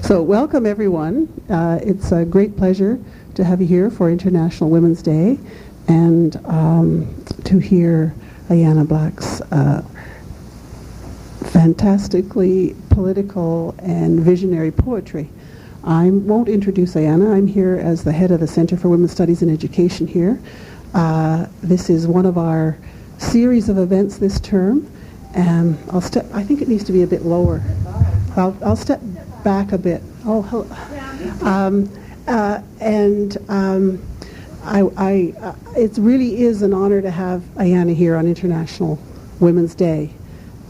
So welcome everyone. It's a great pleasure to have you here for International Women's Day and to hear Ayanna Black's fantastically political and visionary poetry. I won't introduce Ayanna. I'm here as the head of the Center for Women's Studies and Education here. This is one of our series of events this term. I think it needs to be a bit lower. I'll step back a bit. Oh, hello. It really is an honor to have Ayanna here on International Women's Day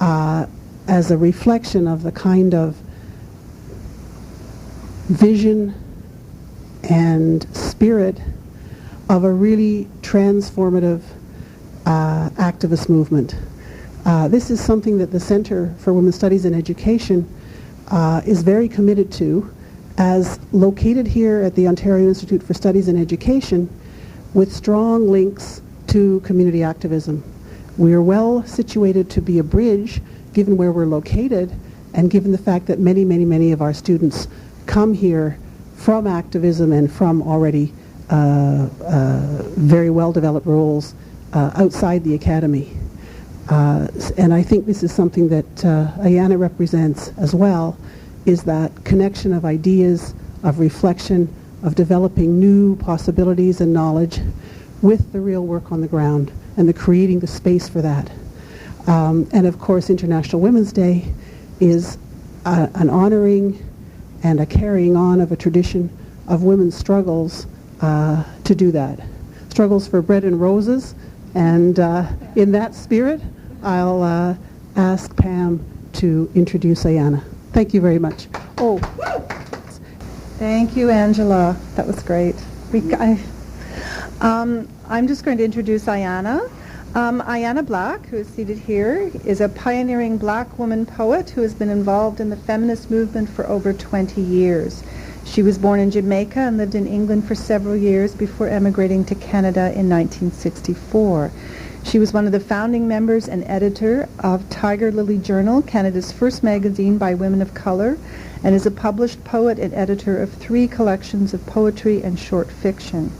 as a reflection of the kind of vision and spirit of a really transformative activist movement. This is something that the Center for Women's Studies and Education is very committed to, as located here at the Ontario Institute for Studies and Education with strong links to community activism. We are well situated to be a bridge given where we're located and given the fact that many, many, many of our students come here from activism and from already very well-developed roles outside the academy. And I think this is something that Ayanna represents as well, is that connection of ideas, of reflection, of developing new possibilities and knowledge with the real work on the ground and the creating the space for that. And of course, International Women's Day is an honoring and a carrying on of a tradition of women's struggles to do that. Struggles for bread and roses, and in that spirit, I'll ask Pam to introduce Ayanna. Thank you very much. Oh, thank you, Angela. That was great. I'm just going to introduce Ayanna. Ayanna Black, who is seated here, is a pioneering black woman poet who has been involved in the feminist movement for over 20 years. She was born in Jamaica and lived in England for several years before emigrating to Canada in 1964. She was one of the founding members and editor of Tiger Lily Journal, Canada's first magazine by women of color, and is a published poet and editor of 3 collections of poetry and short fiction.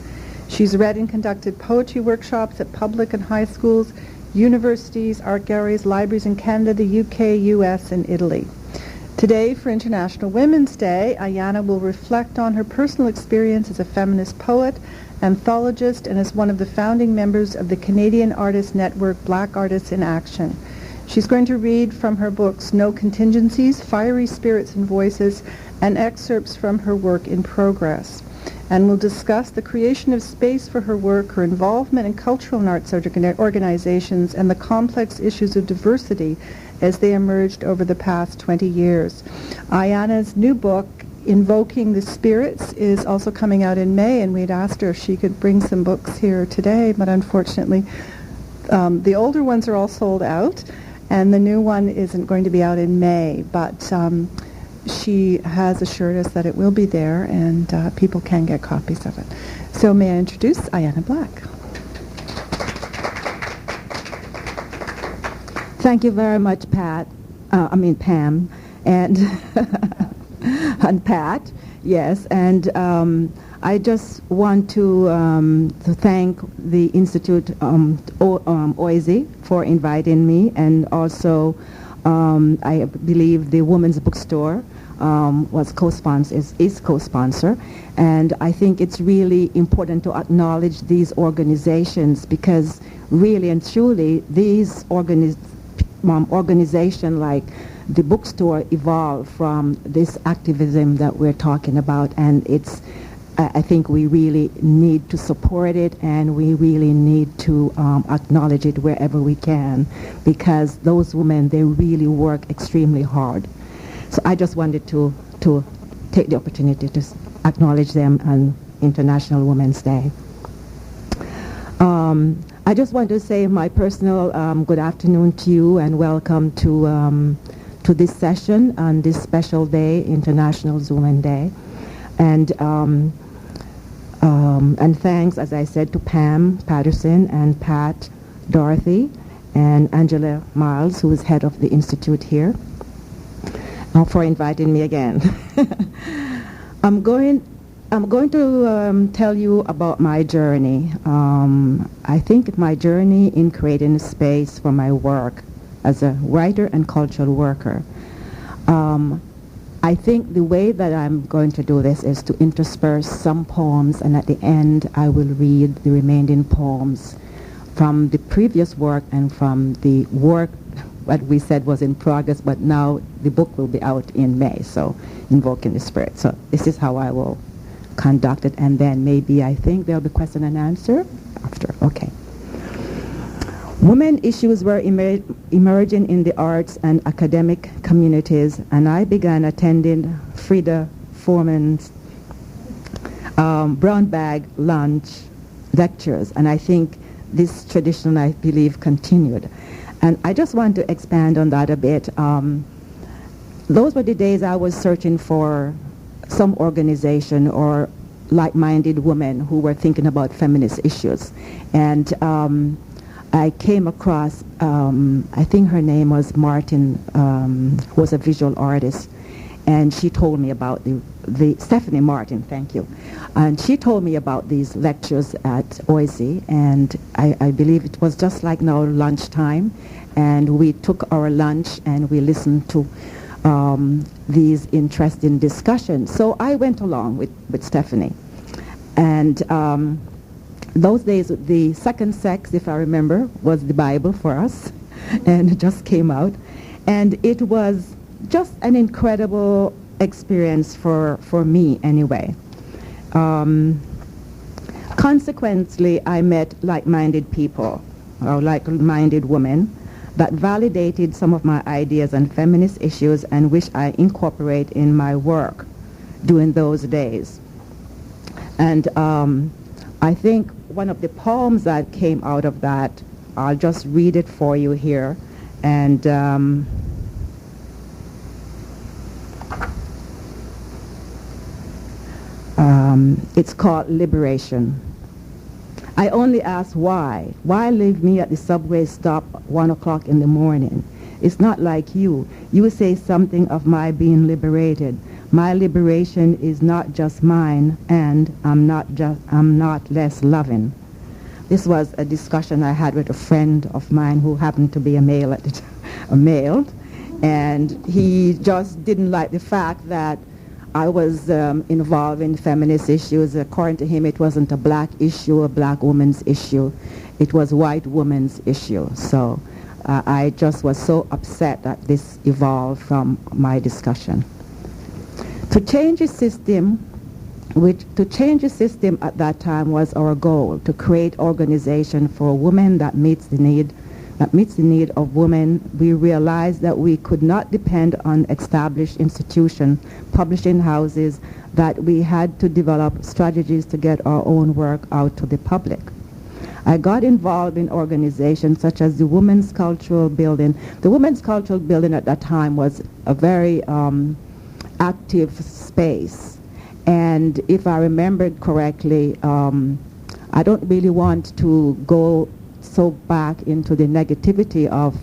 She's read and conducted poetry workshops at public and high schools, universities, art galleries, libraries in Canada, the UK, US, and Italy. Today, for International Women's Day, Ayanna will reflect on her personal experience as a feminist poet, anthologist, and as one of the founding members of the Canadian Artist Network Black Artists in Action. She's going to read from her books No Contingencies, Fiery Spirits and Voices, and excerpts from her work in progress. And will discuss the creation of space for her work, her involvement in cultural and arts organizations, and the complex issues of diversity as they emerged over the past 20 years. Ayanna's new book, Invoking the Spirits, is also coming out in May, and we'd asked her if she could bring some books here today, but unfortunately the older ones are all sold out, and the new one isn't going to be out in May, but she has assured us that it will be there, and people can get copies of it. So may I introduce Ayanna Black. Thank you very much, Pam, and and Pat, yes, and I just want to thank the Institute OASI for inviting me, and also I believe the Women's Bookstore is co-sponsor, and I think it's really important to acknowledge these organizations, because really and truly these organizations like the bookstore evolved from this activism that we're talking about, and I think we really need to support it, and we really need to acknowledge it wherever we can, because those women, they really work extremely hard. So I just wanted to take the opportunity to acknowledge them on International Women's Day. I just want to say my personal good afternoon to you, and welcome to this session on this special day, International Women's Day. And thanks, as I said, to Pam Patterson and Pat Dorothy and Angela Miles, who is head of the Institute here. for inviting me again. I'm going to tell you about my journey. I think my journey in creating a space for my work as a writer and cultural worker. I think the way that I'm going to do this is to intersperse some poems, and at the end I will read the remaining poems from the previous work and from the work what we said was in progress, but now the book will be out in May, so Invoking the Spirit. So this is how I will conduct it, and then maybe I think there'll be question and answer after. Okay. Women issues were emerging in the arts and academic communities, and I began attending Frida Foreman's brown bag lunch lectures, and I think this tradition, I believe, continued. And I just want to expand on that a bit. Those were the days I was searching for some organization or like-minded women who were thinking about feminist issues. And I came across, I think her name was Martin, who was a visual artist, and she told me about the Stephanie Martin, thank you. And she told me about these lectures at OISE, and I believe it was just like now lunchtime, and we took our lunch and we listened to these interesting discussions. So I went along with Stephanie. And those days, the second sex, if I remember, was the Bible for us, and it just came out. And it was just an incredible experience for me anyway. Consequently, I met like-minded people, or like-minded women, that validated some of my ideas on feminist issues and which I incorporate in my work during those days. And I think one of the poems that came out of that, I'll just read it for you here. And it's called Liberation. I only ask why. Why leave me at the subway stop 1 o'clock in the morning? It's not like you. You say something of my being liberated. My liberation is not just mine, and I'm not less loving. This was a discussion I had with a friend of mine who happened to be a male at the time, and he just didn't like the fact that I was involved in feminist issues. According to him, it wasn't a black issue, a black woman's issue. It was white woman's issue. So I just was so upset that this evolved from my discussion. To change the system at that time was our goal, to create organization for women that meets the need of women. We realized that we could not depend on established institutions, publishing houses, that we had to develop strategies to get our own work out to the public. I got involved in organizations such as the Women's Cultural Building. The Women's Cultural Building at that time was a very active space. And if I remembered correctly, I don't really want to go so back into the negativity of,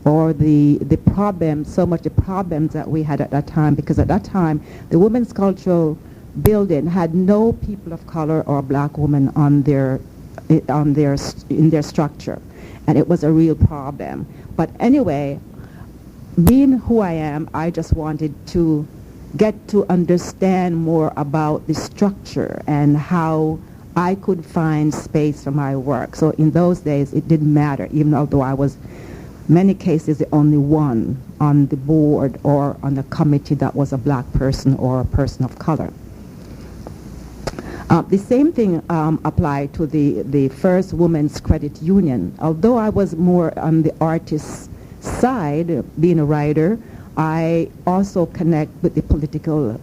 or the problems, so much the problems that we had at that time, because at that time the Women's Cultural Building had no people of color or black women in their structure, and it was a real problem. But anyway, being who I am, I just wanted to get to understand more about the structure and how I could find space for my work. So in those days, it didn't matter, even although I was, many cases, the only one on the board or on the committee that was a black person or a person of color. The same thing applied to the first women's credit union. Although I was more on the artist side, being a writer, I also connect with the political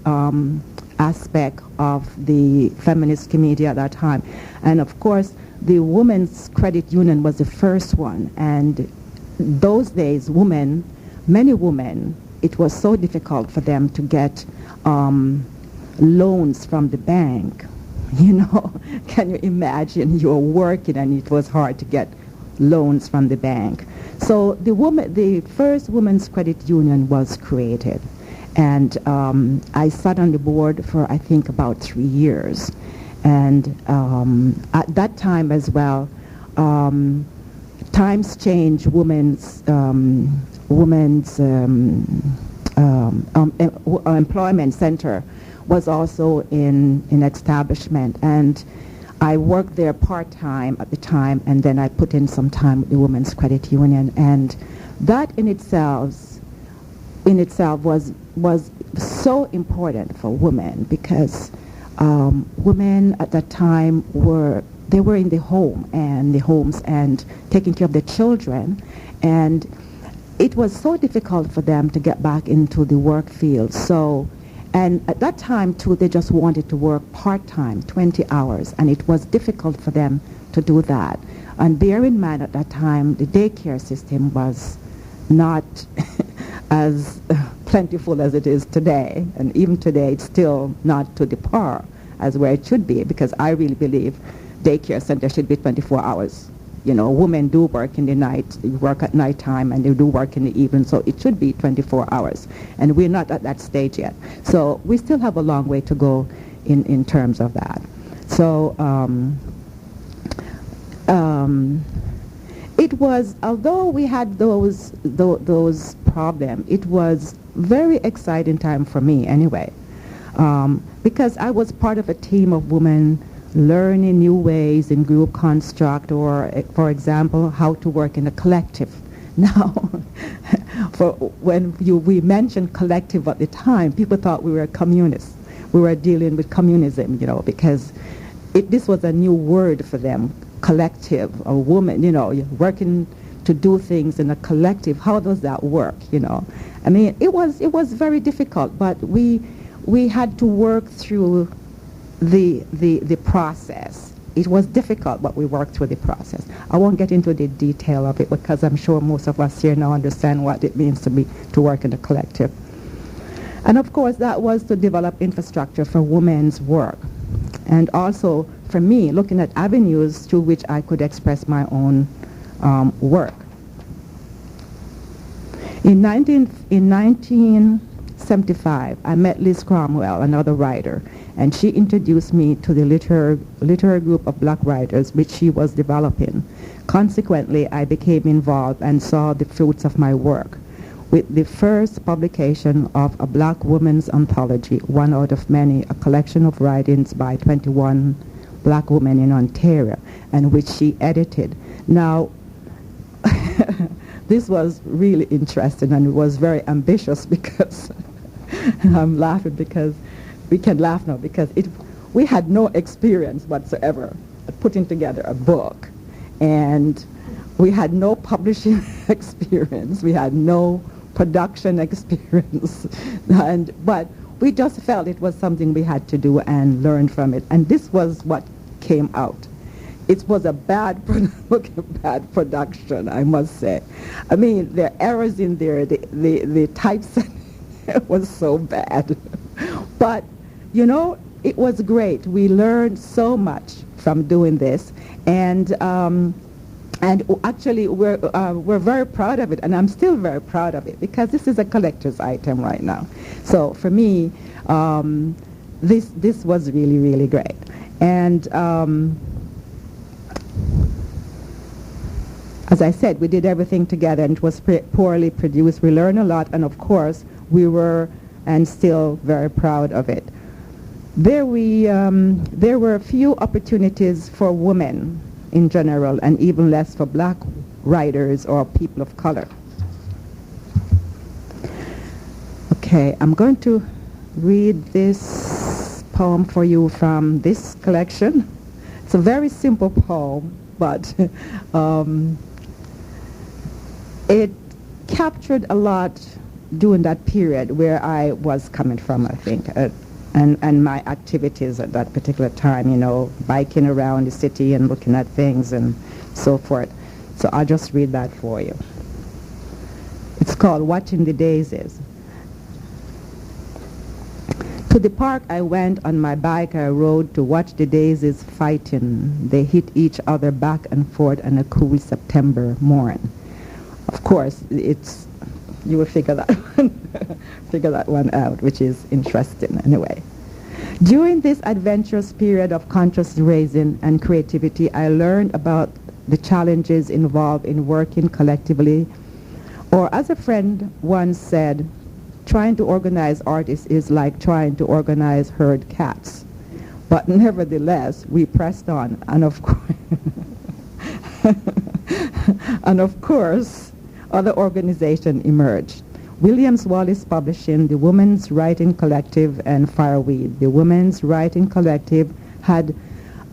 aspect of the feminist community at that time. And of course, the Women's Credit Union was the first one. And those days, many women, it was so difficult for them to get loans from the bank. You know, can you imagine? You were working and it was hard to get loans from the bank. So the first Women's Credit Union was created. And I sat on the board for, I think, about 3 years. And at that time as well, times change. Women's employment center was also in establishment, and I worked there part-time at the time, and then I put in some time with the Women's Credit Union, and that in itself was so important for women, because women at that time were in the homes and taking care of their children, and it was so difficult for them to get back into the work field. So, and at that time too, they just wanted to work part-time, 20 hours, and it was difficult for them to do that. And bear in mind at that time, the daycare system was not as plentiful as it is today, and even today it's still not to the par as where it should be, because I really believe daycare center should be 24 hours. You know, women do work in the night, they work at night time, and they do work in the evening, so it should be 24 hours. And we're not at that stage yet. So we still have a long way to go in terms of that. So it was, although we had those problems, it was very exciting time for me anyway, because I was part of a team of women learning new ways in group construct, or, for example, how to work in a collective. Now, when we mentioned collective at the time, people thought we were communists. We were dealing with communism, you know, because this was a new word for them, collective, a woman, you know, you're working to do things in a collective. How does that work, you know? I mean, it was very difficult, but we had to work through the process. It was difficult, but we worked through the process. I won't get into the detail of it, because I'm sure most of us here now understand what it means to work in a collective. And of course, that was to develop infrastructure for women's work, and also for me, looking at avenues through which I could express my own work. In 1975, I met Liz Cromwell, another writer, and she introduced me to the literary group of black writers which she was developing. Consequently, I became involved and saw the fruits of my work with the first publication of a black woman's anthology, one out of many, a collection of writings by 21 black women in Ontario, and which she edited. Now, this was really interesting, and it was very ambitious, because I'm laughing because we can laugh now, because we had no experience whatsoever at putting together a book, and we had no publishing experience, we had no production experience, but we just felt it was something we had to do and learn from it, and this was what came out. It was a bad production, I must say. I mean, there are errors in there, the typesetting was so bad. But, you know, it was great. We learned so much from doing this, and actually we're very proud of it, and I'm still very proud of it, because this is a collector's item right now. So for me, this was really, really great. And as I said, we did everything together, and it was poorly produced. We learned a lot, and of course, we were and still very proud of it. There were few opportunities for women in general, and even less for black writers or people of color. Okay, I'm going to read this poem for you from this collection. It's a very simple poem, but it captured a lot during that period where I was coming from, I think, and my activities at that particular time, you know, biking around the city and looking at things and so forth. So I'll just read that for you. It's called Watching the Daisies. To the park I went on my bike. I rode to watch the daisies fighting. They hit each other back and forth on a cool September morn. Of course, it's you will figure that one out, which is interesting anyway. During this adventurous period of conscious raising and creativity, I learned about the challenges involved in working collectively, or as a friend once said, trying to organize artists is like trying to organize herd cats. But nevertheless, we pressed on, and of course, other organizations emerged. Williams Wallace Publishing, the Women's Writing Collective, and Fireweed. The Women's Writing Collective had,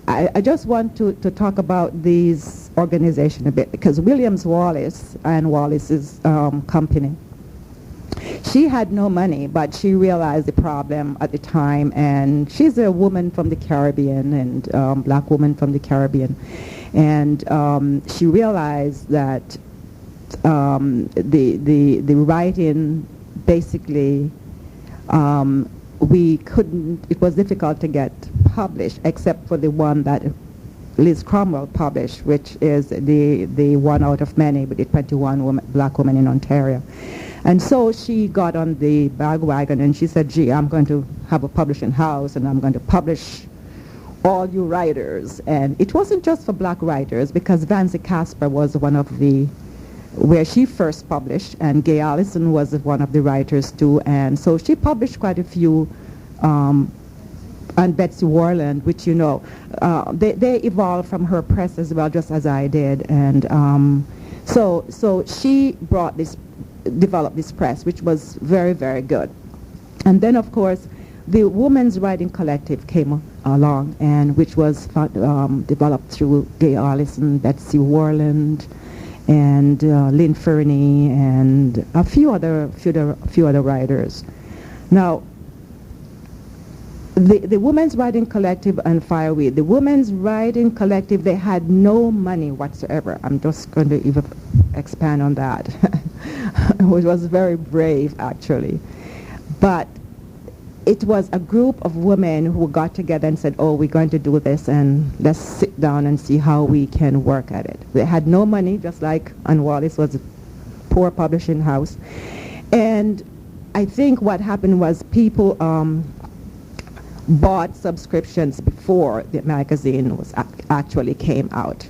I just want to talk about these organizations a bit, because Williams Wallace and Wallace's company, she had no money, but she realized the problem at the time, and she's a woman from the Caribbean, and black woman from the Caribbean, and she realized that the writing basically we couldn't, it was difficult to get published except for the one that Liz Cromwell published, which is the one out of many, but the 21 black women in Ontario. And so she got on the bandwagon and she said, gee, I'm going to have a publishing house and I'm going to publish all you writers. And it wasn't just for black writers, because Vancy Casper was one of the, where she first published, and Gay Allison was one of the writers too. And so she published quite a few, and Betsy Warland, which you know, they evolved from her press as well, just as I did. And so she brought this, developed this press, which was very, very good. And then, of course, the Women's Writing Collective came along, and which was developed through Gay Allison, Betsy Warland, and Lynn Fernie, and a few other writers. Now, the Women's Writing Collective and Fireweed. The Women's Writing Collective, they had no money whatsoever. I'm just going to even expand on that. It was very brave, actually. But it was a group of women who got together and said, oh, we're going to do this, and let's sit down and see how we can work at it. They had no money, just like Ann Wallace was a poor publishing house. And I think what happened was people bought subscriptions before the magazine was actually came out.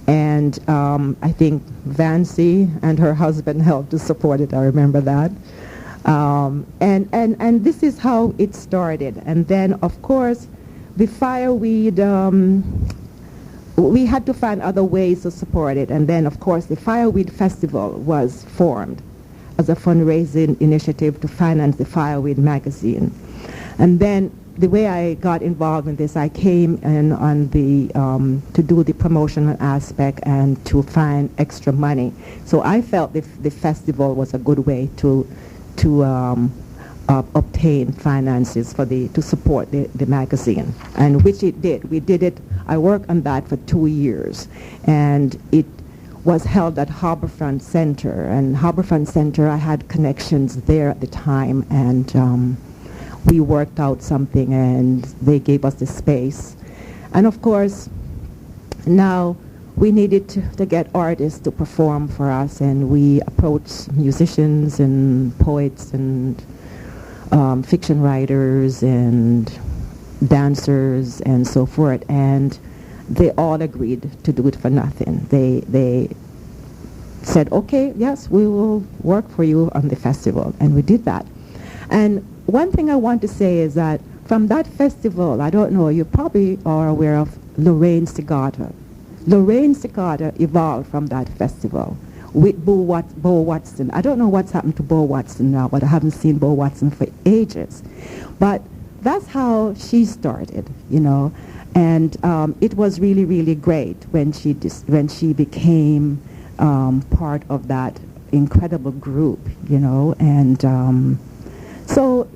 And I think Vancy and her husband helped to support it, I remember that. And this is how it started. And then, of course, the Fireweed, we had to find other ways to support it. And then, of course, the Fireweed Festival was formed as a fundraising initiative to finance the Fireweed magazine. And then the way I got involved in this, I came in on the to do the promotional aspect and to find extra money. So I felt the festival was a good way to obtain finances for to support the magazine, and which it did. We did it. I worked on that for 2 years, and it was held at Harbourfront Center. And Harbourfront Center, I had connections there at the time, and we worked out something, and they gave us the space. And of course, now we needed to get artists to perform for us, and we approached musicians and poets and fiction writers and dancers and so forth, and they all agreed to do it for nothing. They said, okay, yes, we will work for you on the festival, and we did that. And one thing I want to say is that from that festival, I don't know, you probably are aware of Lorraine Segata. Lorraine Segata evolved from that festival with Bo Watson. I don't know what's happened to Bo Watson now, but I haven't seen Bo Watson for ages. But that's how she started, you know. And it was really, really great when she became part of that incredible group, you know. And so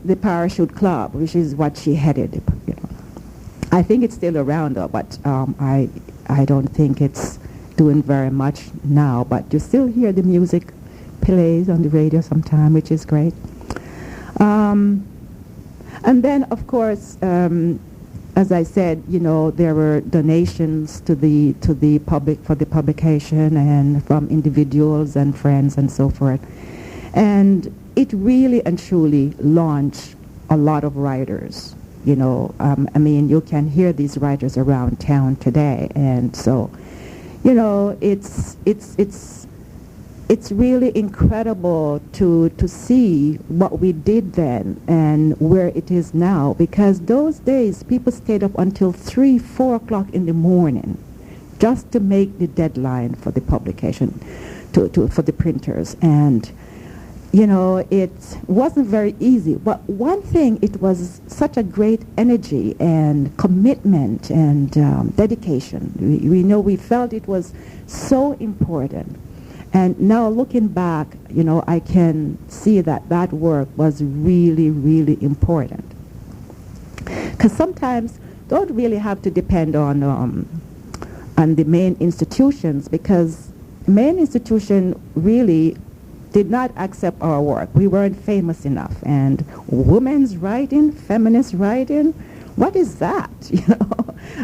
the Parachute Club, which is what she headed, you know. I think it's still around though, but I don't think it's doing very much now, but you still hear the music plays on the radio sometime, which is great. And then, of course, as I said, there were donations to the public for the publication, and from individuals and friends and so forth. And it really and truly launched a lot of writers. You can hear these writers around town today, and so, it's really incredible to see what we did then and where it is now, because those days people stayed up until 3, 4 o'clock in the morning just to make the deadline for the publication, for the printers. And it wasn't very easy, but one thing, it was such a great energy and commitment and dedication. We felt it was so important. And now looking back, I can see that work was really, really important. Because sometimes don't really have to depend on the main institutions, because main institution really did not accept our work. We weren't famous enough. And women's writing, feminist writing, what is that?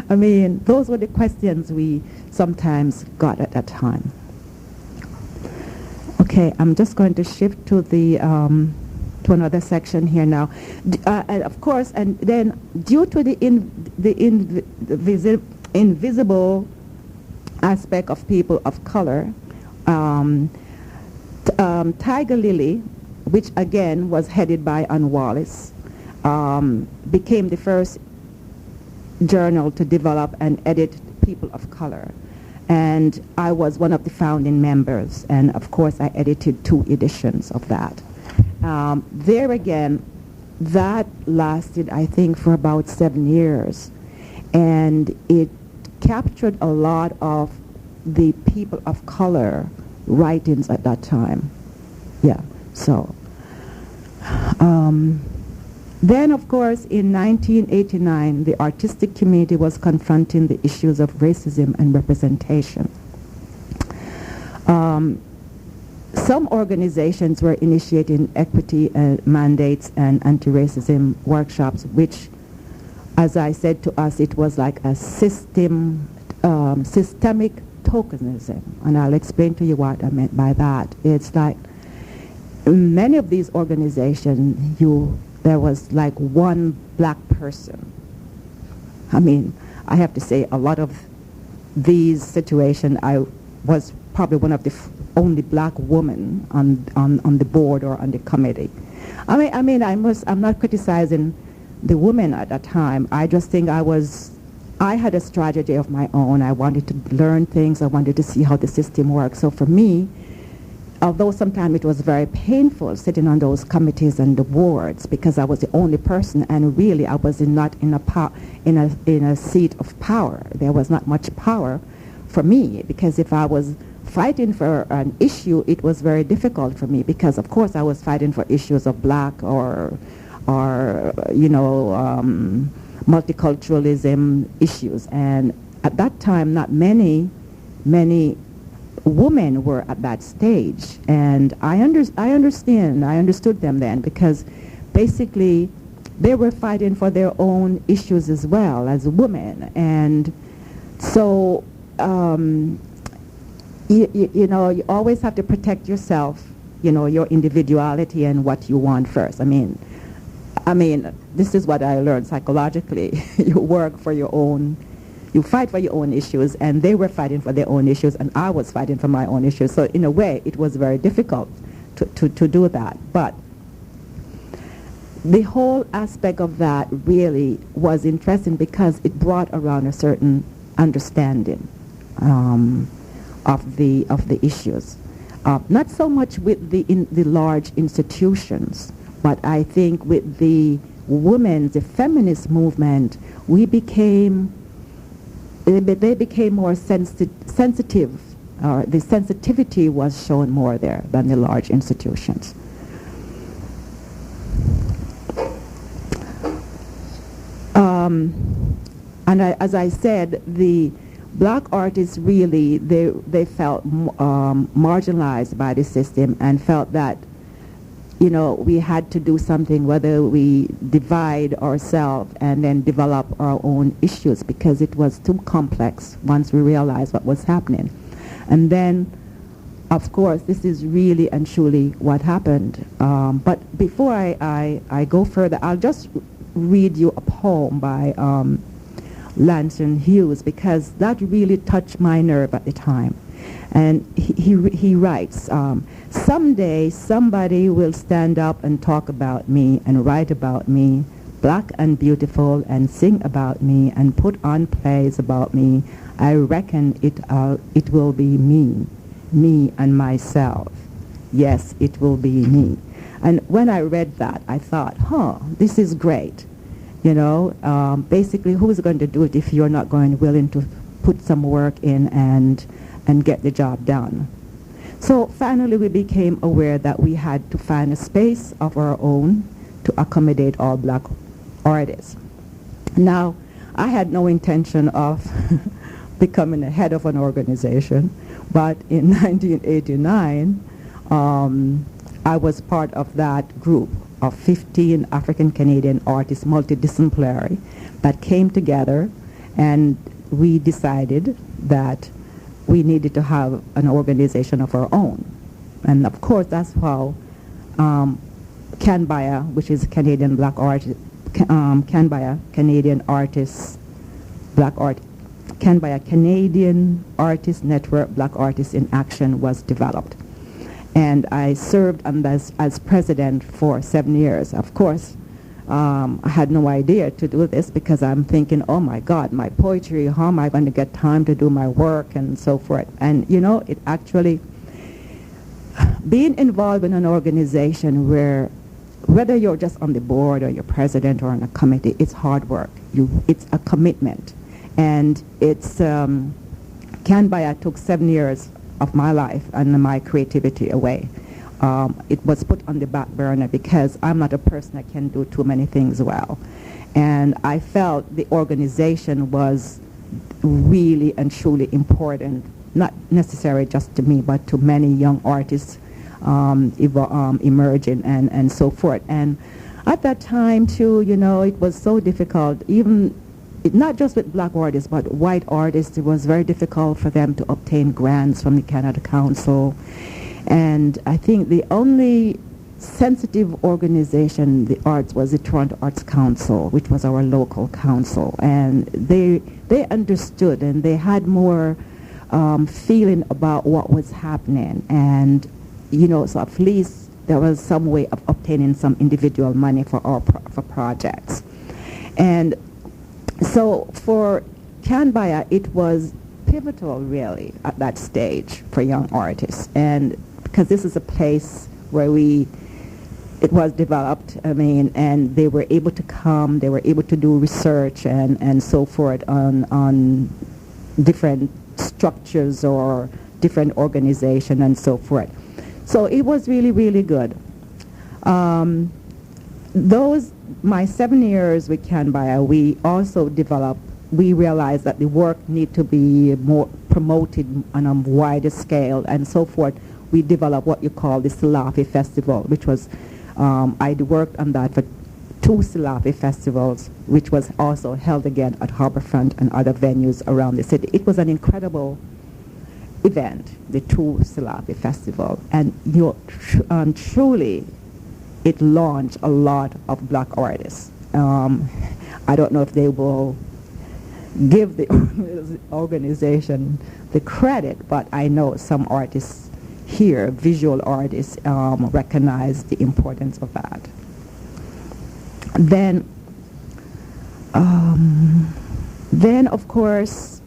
Those were the questions we sometimes got at that time. Okay, I'm just going to shift to the to another section here now. And of course, and then due to the invisible aspect of people of color, Tiger Lily, which again was headed by Wallace, became the first journal to develop and edit people of color. And I was one of the founding members, and of course I edited 2 editions of that. There again, that lasted, I think, for about 7 years, and it captured a lot of the people of color writings at that time. Yeah, so. Then, of course, in 1989, the artistic community was confronting the issues of racism and representation. Some organizations were initiating equity mandates and anti-racism workshops, which, as I said to us, it was like a systemic tokenism. And I'll explain to you what I meant by that. It's like many of these organizations, there was like one black person. I have to say, a lot of these situations, I was probably one of the only black woman on the board or on the committee. I'm not criticizing the women at that time. I just think I had a strategy of my own. I wanted to learn things. I wanted to see how the system works. So for me, although sometimes it was very painful sitting on those committees and the boards, because I was the only person, and really I was not in a seat of power. There was not much power for me, because if I was fighting for an issue, it was very difficult for me, because of course I was fighting for issues of black or multiculturalism issues, and at that time not many women were at that stage, and I understood them then, because basically they were fighting for their own issues as well as women. And so you always have to protect yourself, your individuality and what you want first. This is what I learned psychologically. You work for your own, you fight for your own issues, and they were fighting for their own issues, and I was fighting for my own issues. So in a way, it was very difficult to do that. But the whole aspect of that really was interesting, because it brought around a certain understanding of the issues. Not so much with the large institutions, but I think with the women, the feminist movement, they became more sensitive. The sensitivity was shown more there than the large institutions. As I said, the black artists really, they felt marginalized by the system, and felt that, we had to do something, whether we divide ourselves and then develop our own issues, because it was too complex once we realized what was happening. And then, of course, this is really and truly what happened. But before I go further, I'll just read you a poem by Langston Hughes, because that really touched my nerve at the time. And he writes, someday somebody will stand up and talk about me and write about me, black and beautiful, and sing about me and put on plays about me. I reckon it will be me and myself. Yes, it will be me. And when I read that, I thought, this is great. Basically, who's going to do it if you're not willing to put some work in and get the job done? So finally we became aware that we had to find a space of our own to accommodate all black artists. Now, I had no intention of becoming the head of an organization, but in 1989, I was part of that group of 15 African-Canadian artists, multidisciplinary, that came together, and we decided that we needed to have an organization of our own. And of course, that's how CANBAIA, which is Canadian Black Artists, CANBAIA, Canadian Artists, Black Art, CANBAIA, Canadian Artists Network, Black Artists in Action, was developed. And I served as president for 7 years. Of course, I had no idea to do this, because I'm thinking, oh my God, my poetry, how am I going to get time to do my work and so forth? And it actually, being involved in an organization where, whether you're just on the board or you're president or on a committee, it's hard work. It's a commitment. And it's, CANBAIA took 7 years of my life and my creativity away. It was put on the back burner because I'm not a person that can do too many things well. And I felt the organization was really and truly important, not necessarily just to me, but to many young artists emerging and so forth. And at that time, too, it was so difficult, even not just with black artists, but white artists. It was very difficult for them to obtain grants from the Canada Council. And I think the only sensitive organization, the arts, was the Toronto Arts Council, which was our local council. And they understood, and they had more feeling about what was happening. And, so at least there was some way of obtaining some individual money for for projects. And so for CANBAIA, it was pivotal, really, at that stage for young artists. And because this is a place where it was developed, and they were able to come, they were able to do research and so forth on different structures or different organizations and so forth. So it was really, really good. My 7 years with CANBAIA, we realized that the work need to be more promoted on a wider scale and so forth. We developed what you call the Silafi Festival, which was, I worked on that for 2 Silafi festivals, which was also held again at Harbourfront and other venues around the city. It was an incredible event, the 2 Silafi Festival, and truly it launched a lot of black artists. I don't know if they will give the organization the credit, but I know some artists here, visual artists, recognize the importance of that. Then, of course,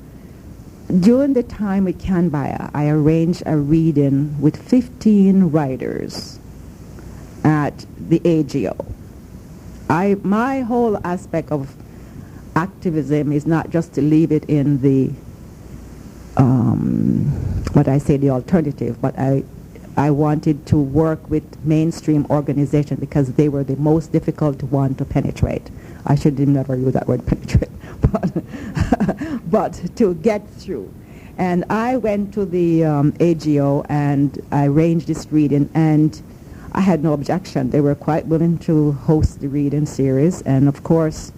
during the time with CANBAIA, I arranged a reading with 15 writers at the AGO. My whole aspect of activism is not just to leave it in the the alternative, but I wanted to work with mainstream organizations because they were the most difficult one to penetrate. I should never use that word, penetrate, but to get through. And I went to the AGO and I arranged this reading, and I had no objection. They were quite willing to host the reading series. And of course,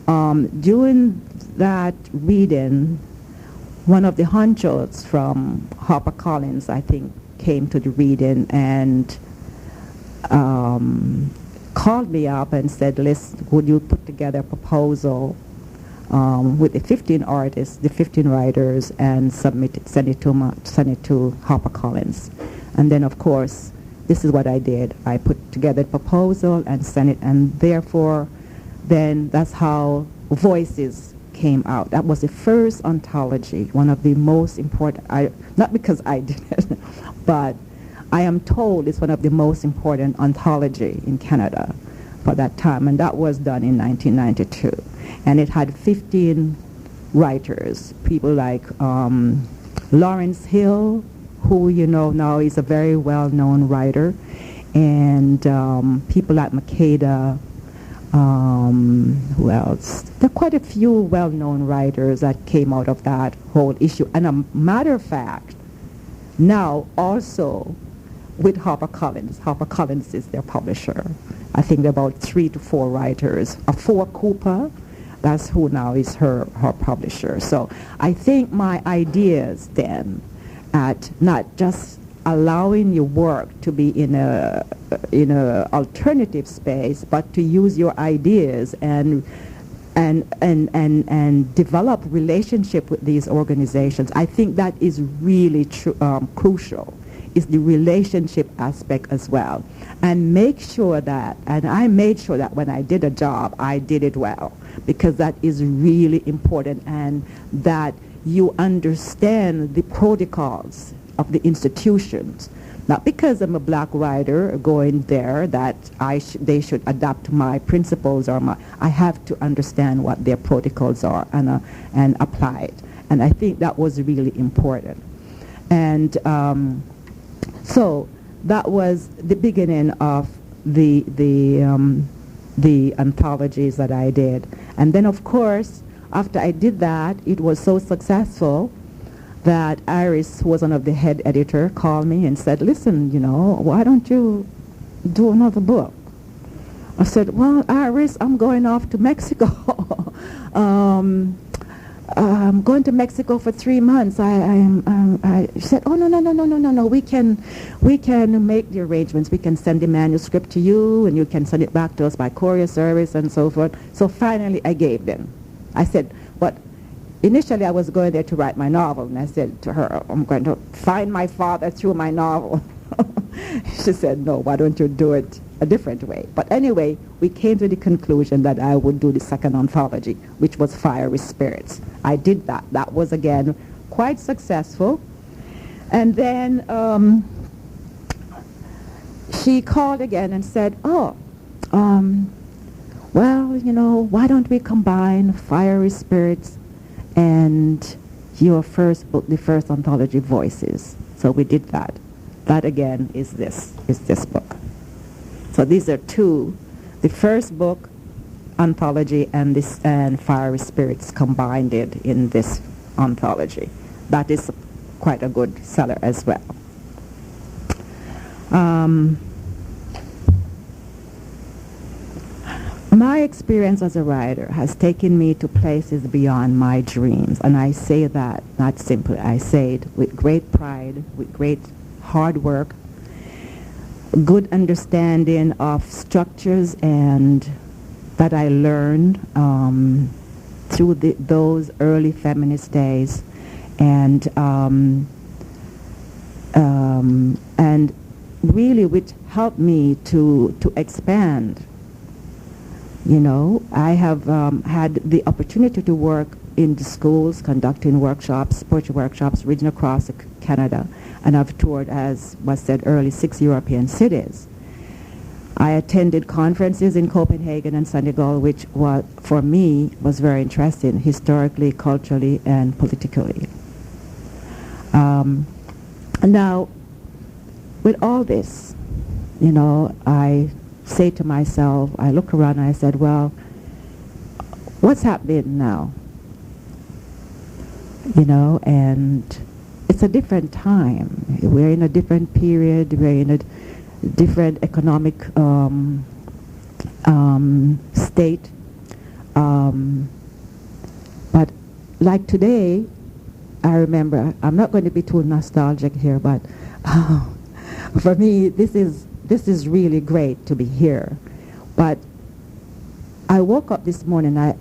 during that reading, one of the honchos from HarperCollins, I think, came to the reading and called me up and said, listen, would you put together a proposal with the 15 artists, the 15 writers, and send it to HarperCollins. And then, of course, this is what I did. I put together a proposal and sent it, and therefore, then that's how Voices came out. That was the first anthology, one of the most important, not because I did it, but I am told it's one of the most important anthology in Canada for that time, and that was done in 1992. And it had 15 writers, people like Lawrence Hill, who you know now is a very well-known writer, and people like Makeda, who else? There are quite a few well-known writers that came out of that whole issue. And a matter of fact, now also with HarperCollins. HarperCollins is their publisher. I think there are about 3 to 4 writers. Afua Cooper, that's who now is her publisher. So I think my ideas then at not just allowing your work to be in a alternative space, but to use your ideas and develop relationship with these organizations. I think that is really crucial, is the relationship aspect as well. And make sure that, and I made sure that when I did a job, I did it well, because that is really important, and that you understand the protocols of the institutions. Not because I'm a black writer going there that they should adapt my principles or I have to understand what their protocols are and apply it. And I think that was really important. And so that was the beginning of the anthologies that I did. And then of course, after I did that, it was so successful that Iris, who was one of the head editor, called me and said, listen, why don't you do another book? I said, well, Iris, I'm going off to Mexico. I'm going to Mexico for 3 months. I said, oh, no, we can make the arrangements. We can send the manuscript to you, and you can send it back to us by courier service and so forth. So finally, I gave them. I said, but initially, I was going there to write my novel, and I said to her, I'm going to find my father through my novel. She said, no, why don't you do it a different way? But anyway, we came to the conclusion that I would do the second anthology, which was Fiery Spirits. I did that. That was, again, quite successful. And then she called again and said, well, why don't we combine Fiery Spirits and your first book, the first anthology, Voices. So we did that. That again is this book. So these are two, the first book, anthology, and Fiery Spirits combined it in this anthology. That is quite a good seller as well. My experience as a writer has taken me to places beyond my dreams, and I say that not simply. I say it with great pride, with great hard work, good understanding of structures and that I learned through those early feminist days, and really which helped me to expand. I have had the opportunity to work in the schools, conducting workshops, poetry workshops, region across Canada, and I've toured, as was said earlier, 6 European cities. I attended conferences in Copenhagen and Senegal, which was, for me, was very interesting, historically, culturally, and politically. Now, with all this, I say to myself, I look around and I said, well, what's happening now? And it's a different time. We're in a different period. different economic state. But like today, I remember, I'm not going to be too nostalgic here, but for me, this is really great to be here. But I woke up this morning, I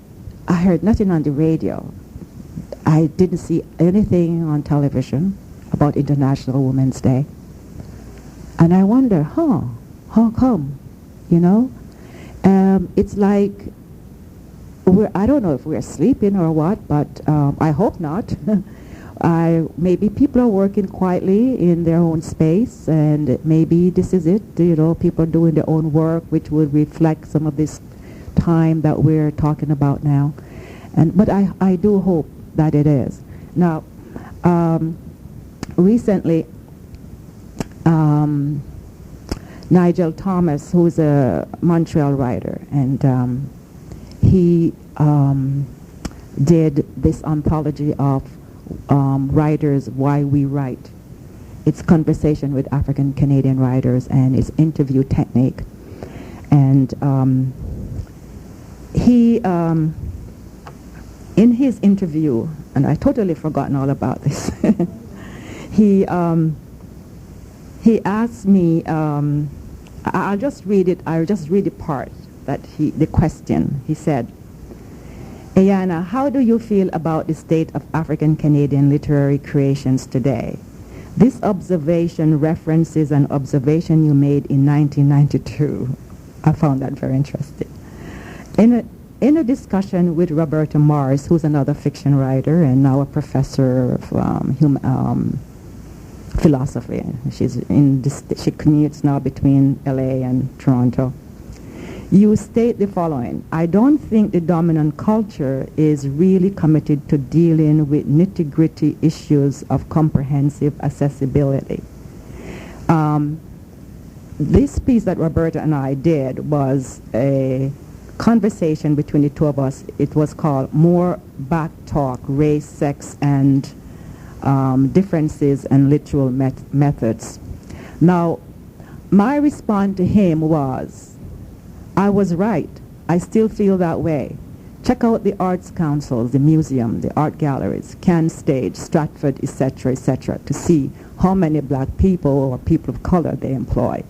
heard nothing on the radio. I didn't see anything on television about International Women's Day. And I wonder, how come, you know? It's like, I don't know if we're sleeping or what, but I hope not. Maybe people are working quietly in their own space, and maybe this is it, you know, people are doing their own work, which would reflect some of this time that we're talking about now. But I do hope that it is. Now, recently, Nigel Thomas, who's a Montreal writer, and he did this anthology of writers, Why We Write. It's conversation with African Canadian writers, and it's interview technique. And he, in his interview, and I totally forgotten all about this, he asked me, I'll just read the part that the question. He said, Ayanna, how do you feel about the state of African Canadian literary creations today? This observation references an observation you made in 1992. I found that very interesting. In a discussion with Roberta Mars, who's another fiction writer and now a professor of philosophy. She commutes now between LA and Toronto. You state the following: I don't think the dominant culture is really committed to dealing with nitty-gritty issues of comprehensive accessibility. This piece that Roberta and I did was a conversation between the two of us. It was called More Back Talk, Race, Sex, and Differences and Literal Methods. Now, my response to him was, I was right. I still feel that way. Check out the arts councils, the museum, the art galleries, CanStage, Stratford, etc., to see how many black people or people of color they employ.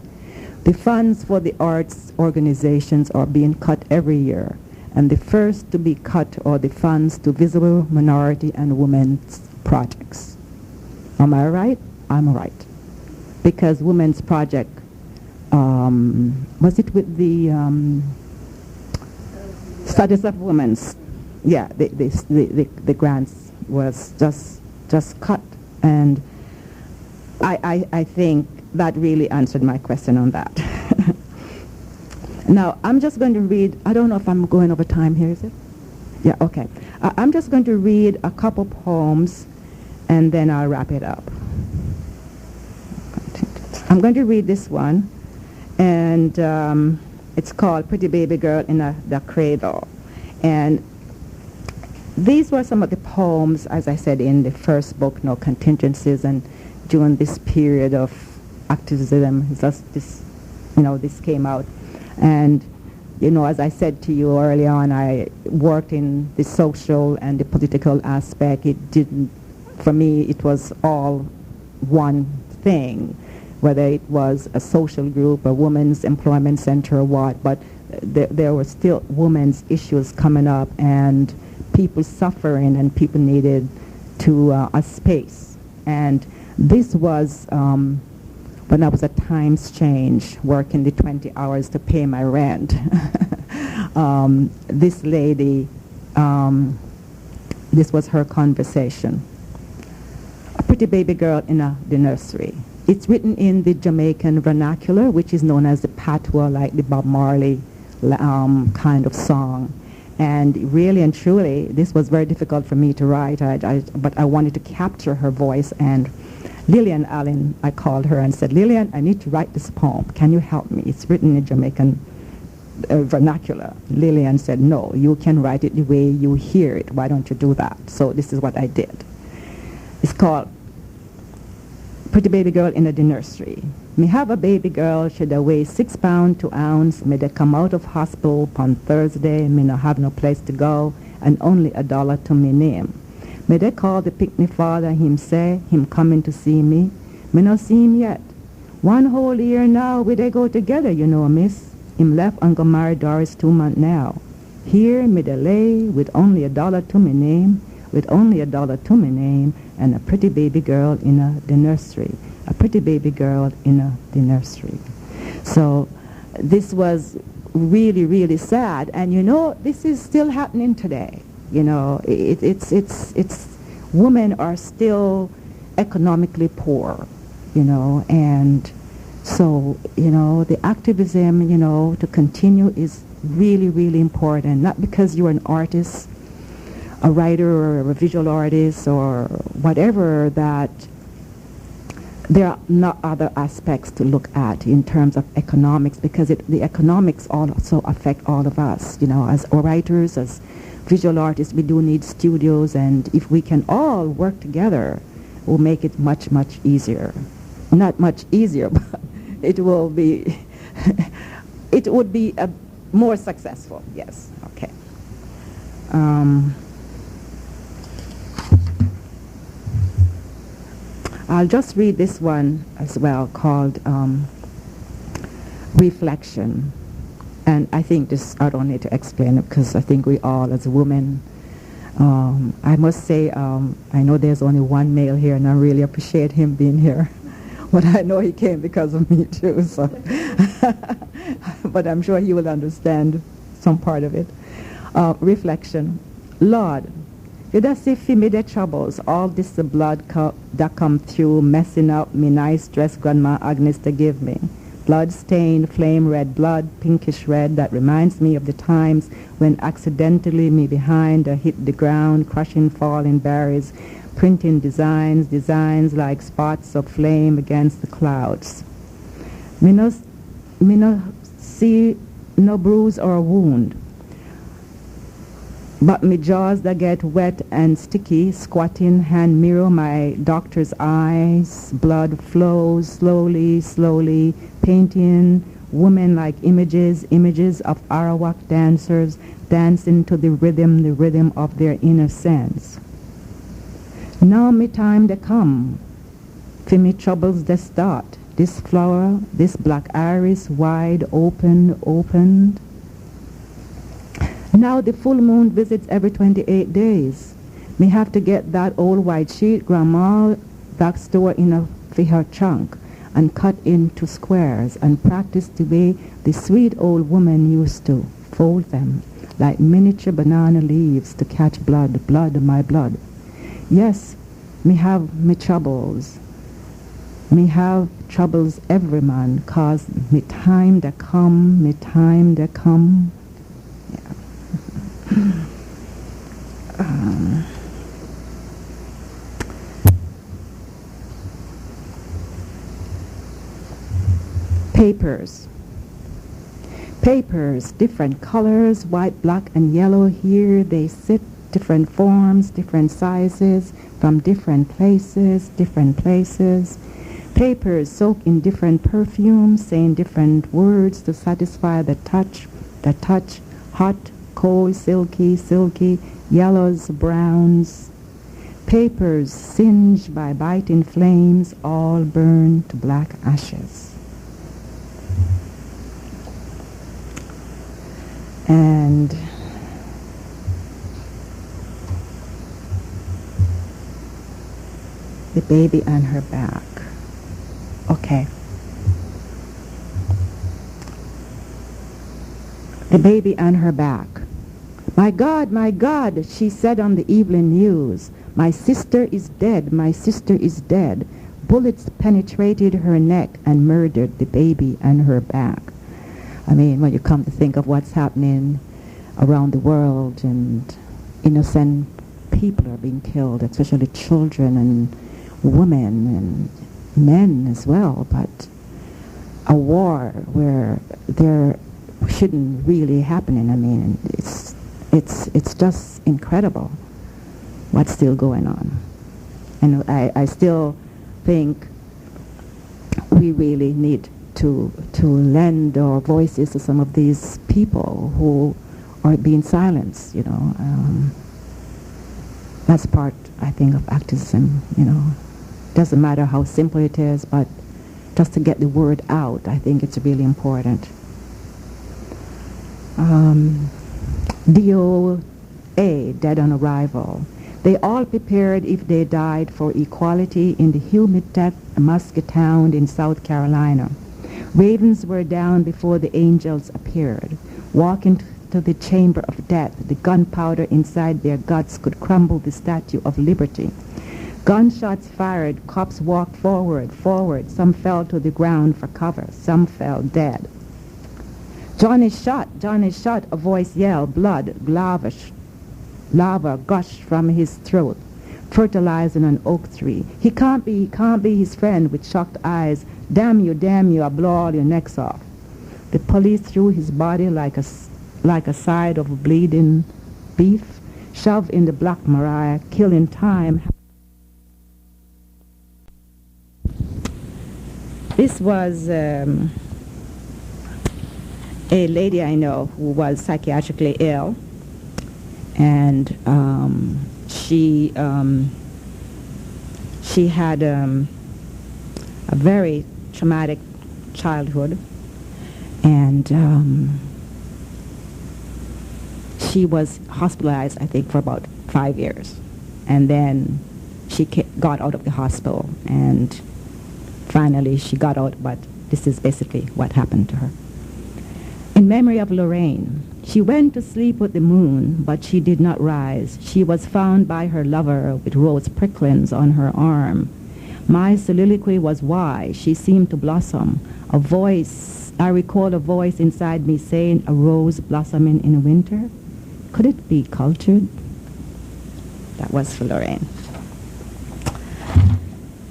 The funds for the arts organizations are being cut every year, and the first to be cut are the funds to visible minority and women's projects. Am I right? I'm right. Because Women's Project, was it with the Studies of Women's? Yeah, the grants was just cut, and I think that really answered my question on that. Now, I'm just going to read, I don't know if I'm going over time here, is it? Yeah, okay. I'm just going to read a couple poems, and then I'll wrap it up. I'm going to read this one, and it's called Pretty Baby Girl in the Cradle. And these were some of the poems, as I said, in the first book, No Contingencies, and during this period of activism, this came out. And, as I said to you early on, I worked in the social and the political aspect. For me, it was all one thing, whether it was a social group, a women's employment center or what, but there were still women's issues coming up and people suffering, and people needed a space. And this was when I was at Times Change, working the 20 hours to pay my rent. This lady, this was her conversation. A pretty baby girl in the nursery. It's written in the Jamaican vernacular, which is known as the patois, like the Bob Marley kind of song. And really and truly, this was very difficult for me to write, but I wanted to capture her voice. And Lillian Allen, I called her and said, Lillian, I need to write this poem. Can you help me? It's written in Jamaican vernacular. Lillian said, no, you can write it the way you hear it. Why don't you do that? So this is what I did. It's called pretty baby girl in the nursery. Me have a baby girl, she da weigh 6 pound 2 ounce. Me da come out of hospital on Thursday. Me no have no place to go and only $1 to me name. Me da call the picnic father, him say him coming to see me. Me no see him yet. 1 whole year now we dey go together, you know, miss. Him left and go marry Doris 2 months now. Here me da lay with only $1 to me name, with only $1 to me name, and a pretty baby girl in the nursery. A pretty baby girl in the nursery. So this was really, really sad. And you know, this is still happening today. You know, it's women are still economically poor, you know, and so, you know, the activism, you know, to continue is really, really important. Not because you're an artist, a writer or a visual artist or whatever, that there are not other aspects to look at in terms of economics, because the economics also affect all of us. You know, as writers, as visual artists, we do need studios, and if we can all work together, we'll make it much, much easier. Not much easier, but it will be, it would be more successful, yes, okay. I'll just read this one as well, called Reflection. And I think this, I don't need to explain it, because I think we all, as women, I must say, I know there's only one male here, and I really appreciate him being here. But I know he came because of me too, so. But I'm sure he will understand some part of it. Reflection. Lord, you just see for me the troubles, all this the blood that come through, messing up me nice dress Grandma Agnes to give me. Blood-stained, flame-red blood, pinkish red, that reminds me of the times when accidentally me behind hit the ground, crushing falling berries, printing designs like spots of flame against the clouds. Me no see no bruise or wound, but me jaws that get wet and sticky, squatting, hand mirror my doctor's eyes, blood flows slowly, slowly, painting women like images of Arawak dancers dancing to the rhythm of their innocence. Now me time they come, for me troubles they start, this flower, this black iris wide opened. Now the full moon visits every 28 days. Me have to get that old white sheet Grandma back store in a for her trunk and cut into squares and practice the way the sweet old woman used to fold them like miniature banana leaves to catch blood, my blood. Yes, me have me troubles. Me have troubles every man, cause me time they come. Yeah. Papers, different colors, white, black, and yellow. Here they sit, different forms, different sizes, from different places. Papers soaked in different perfumes, saying different words to satisfy the touch, hot, cold, silky, yellows, browns. Papers singed by biting flames, all burned to black ashes. And the baby on her back. Okay. The baby on her back. My God, she said on the evening news. My sister is dead. Bullets penetrated her neck and murdered the baby on her back. I mean, when you come to think of what's happening around the world, and innocent people are being killed, especially children and women and men as well, but a war where there shouldn't really happening. I mean, it's just incredible what's still going on. And I still think we really need to lend our voices to some of these people who are being silenced, you know. That's part, I think, of activism, you know. Doesn't matter how simple it is, but just to get the word out, I think it's really important. D.O.A, dead on arrival. They all prepared if they died for equality in the humid musky town in South Carolina. Ravens were down before the angels appeared. Walking to the chamber of death, the gunpowder inside their guts could crumble the Statue of Liberty. Gunshots fired, cops walked forward. Some fell to the ground for cover, some fell dead. John is shot, a voice yelled, blood, lava gushed from his throat, fertilizing an oak tree. He can't be his friend with shocked eyes. Damn you, I'll blow all your necks off. The police threw his body like a side of bleeding beef, shoved in the Black Maria, killing time. This was a lady I know who was psychiatrically ill, and she had a very traumatic childhood, and she was hospitalized, I think, for about 5 years, and then she got out of the hospital, and finally she got out, but this is basically what happened to her. In memory of Lorraine, she went to sleep with the moon, but she did not rise. She was found by her lover with rose pricklings on her arm. My soliloquy was why she seemed to blossom. I recall a voice inside me saying, a rose blossoming in winter? Could it be cultured? That was for Lorraine.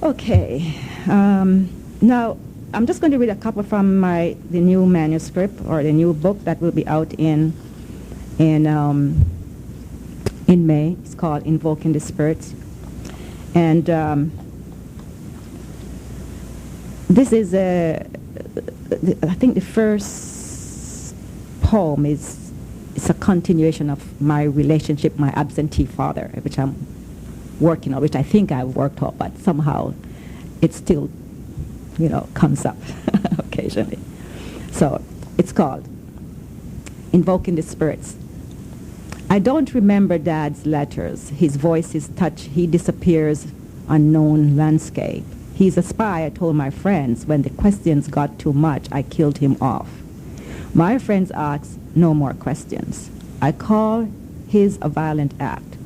Okay. Now, I'm just going to read a couple from the new manuscript or the new book that will be out in May. It's called Invoking the Spirits. And this is I think the first poem is a continuation of my relationship, my absentee father, which I'm working on, which I think I've worked on, but somehow it still, comes up occasionally. So it's called Invoking the Spirits. I don't remember Dad's letters, his voice, his touch. He disappears, unknown landscape. He's a spy, I told my friends. When the questions got too much, I killed him off. My friends asked no more questions. I call his a violent act.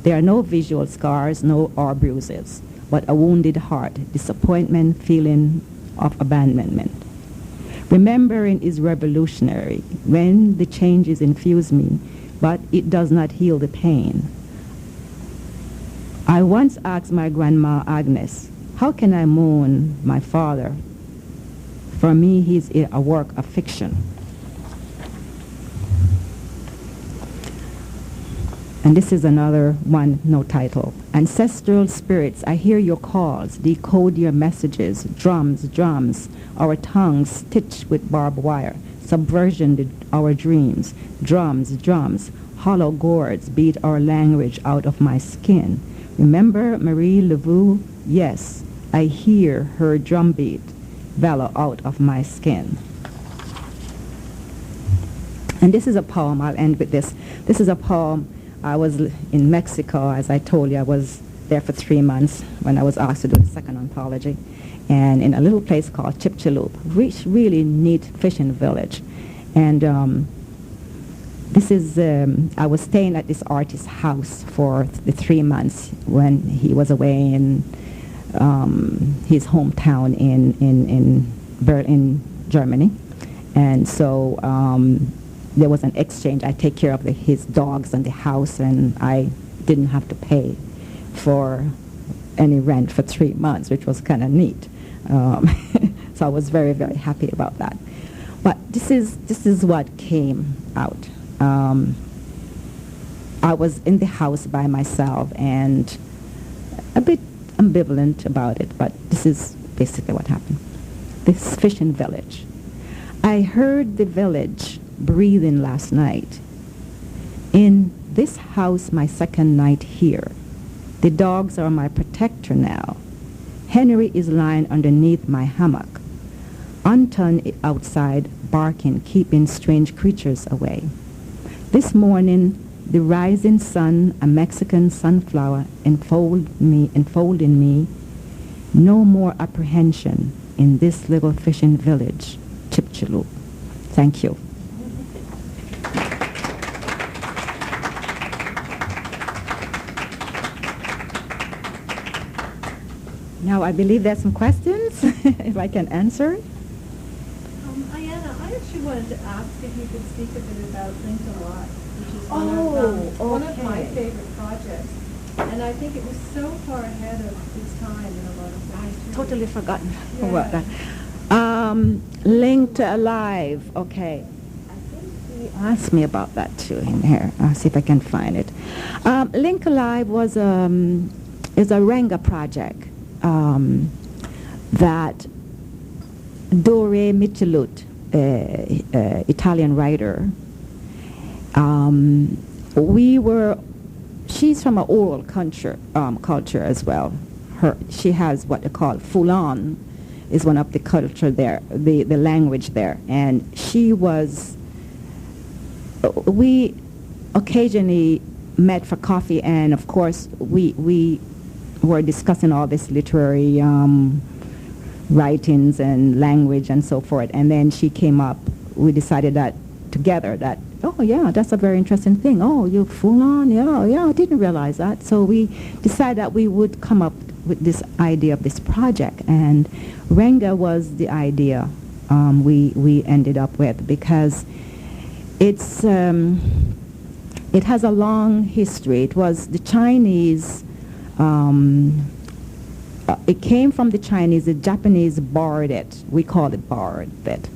There are no visual scars, or bruises, but a wounded heart, disappointment, feeling of abandonment. Remembering is revolutionary when the changes infuse me, but it does not heal the pain. I once asked my grandma Agnes, how can I mourn my father? For me, he's a work of fiction. And this is another one, no title. Ancestral spirits, I hear your calls, decode your messages, drums, our tongues stitched with barbed wire, subversion our dreams, drums, hollow gourds beat our language out of my skin. Remember Marie Laveau? Yes, I hear her drumbeat bellow out of my skin. And this is a poem, I'll end with this. This is a poem. I was in Mexico, as I told you. I was there for 3 months when I was asked to do the second anthology, and in a little place called Chipchalup, which really neat fishing village. And this is, I was staying at this artist's house for the 3 months when he was away in his hometown in Berlin, Germany. And so there was an exchange. I take care of his dogs and the house, and I didn't have to pay for any rent for 3 months, which was kind of neat. So I was very, very happy about that. But this is what came out. I was in the house by myself and a bit ambivalent about it, but this is basically what happened. this fishing village. I heard the village breathing last night. In this house, my second night here. The dogs are my protector now. Henry is lying underneath my hammock. Anton outside barking, keeping strange creatures away. This morning, the rising sun, a Mexican sunflower, enfolding me. No more apprehension in this little fishing village, Chipchaloop. Thank you. Now, I believe there's some questions, if I can answer. Ayanna, I actually wanted to ask if you could speak a bit about Link Alive, which is one of my favorite projects. And I think it was so far ahead of its time in a lot of ways. Totally forgotten about that. Linked Alive, okay. I think he asked me about that too in here. I'll see if I can find it. Link Alive was is a Renga project that D.O.A. Italian writer, she's from an oral culture as well. She has what they call Fulon, is one of the culture there, the language there. And we occasionally met for coffee, and of course we were discussing all this literary writings and language and so forth. And then she came up, we decided that together that, oh yeah, that's a very interesting thing. Oh, you Fulon, yeah, I didn't realize that. So we decided that we would come up with this idea of this project, and Renga was the idea we ended up with, because it has a long history. It was the Chinese, it came from the Chinese. The Japanese borrowed it. We call it borrowed it.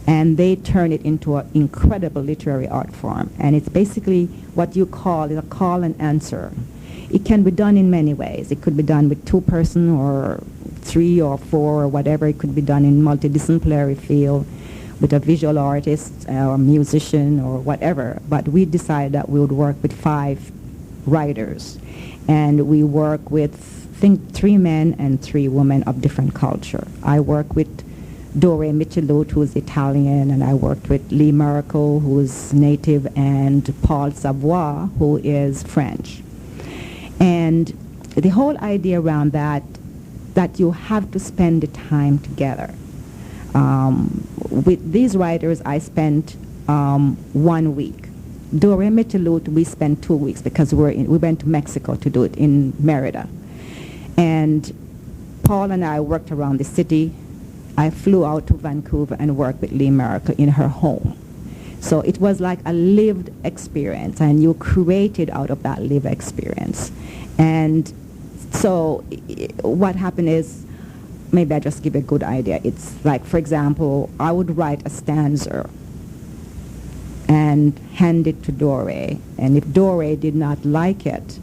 And they turned it into an incredible literary art form. And it's basically what you call a call and answer. It can be done in many ways. It could be done with 2 person or 3 or 4 or whatever. It could be done in multidisciplinary field with a visual artist or a musician or whatever. But we decided that we would work with 5 writers. And we work with, I think, 3 men and 3 women of different culture. I work with D.O.A. who's Italian, and I worked with Lee Miracle, who is native, and Paul Savoie, who is French. And the whole idea around that you have to spend the time together. With these writers, I spent 1 week. D.O.A. we spent 2 weeks because we went to Mexico to do it in Merida. And Paul and I worked around the city. I flew out to Vancouver and worked with Lee Miracle in her home. So it was like a lived experience, and you created out of that lived experience. And so what happened is, maybe I just give a good idea. It's like, for example, I would write a stanza and hand it to D.O.A. And if D.O.A. did not like it,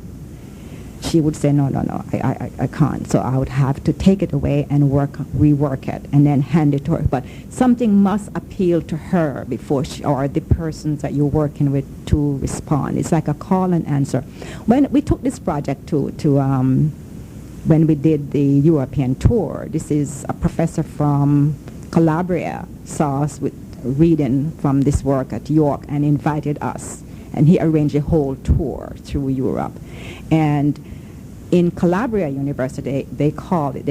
she would say, no, I can't. So I would have to take it away and rework it, and then hand it to her. But something must appeal to her before or the persons that you're working with to respond. It's like a call and answer. When we took this project to when we did the European tour, this is a professor from Calabria saw us with reading from this work at York and invited us. And he arranged a whole tour through Europe. And in Calabria University, they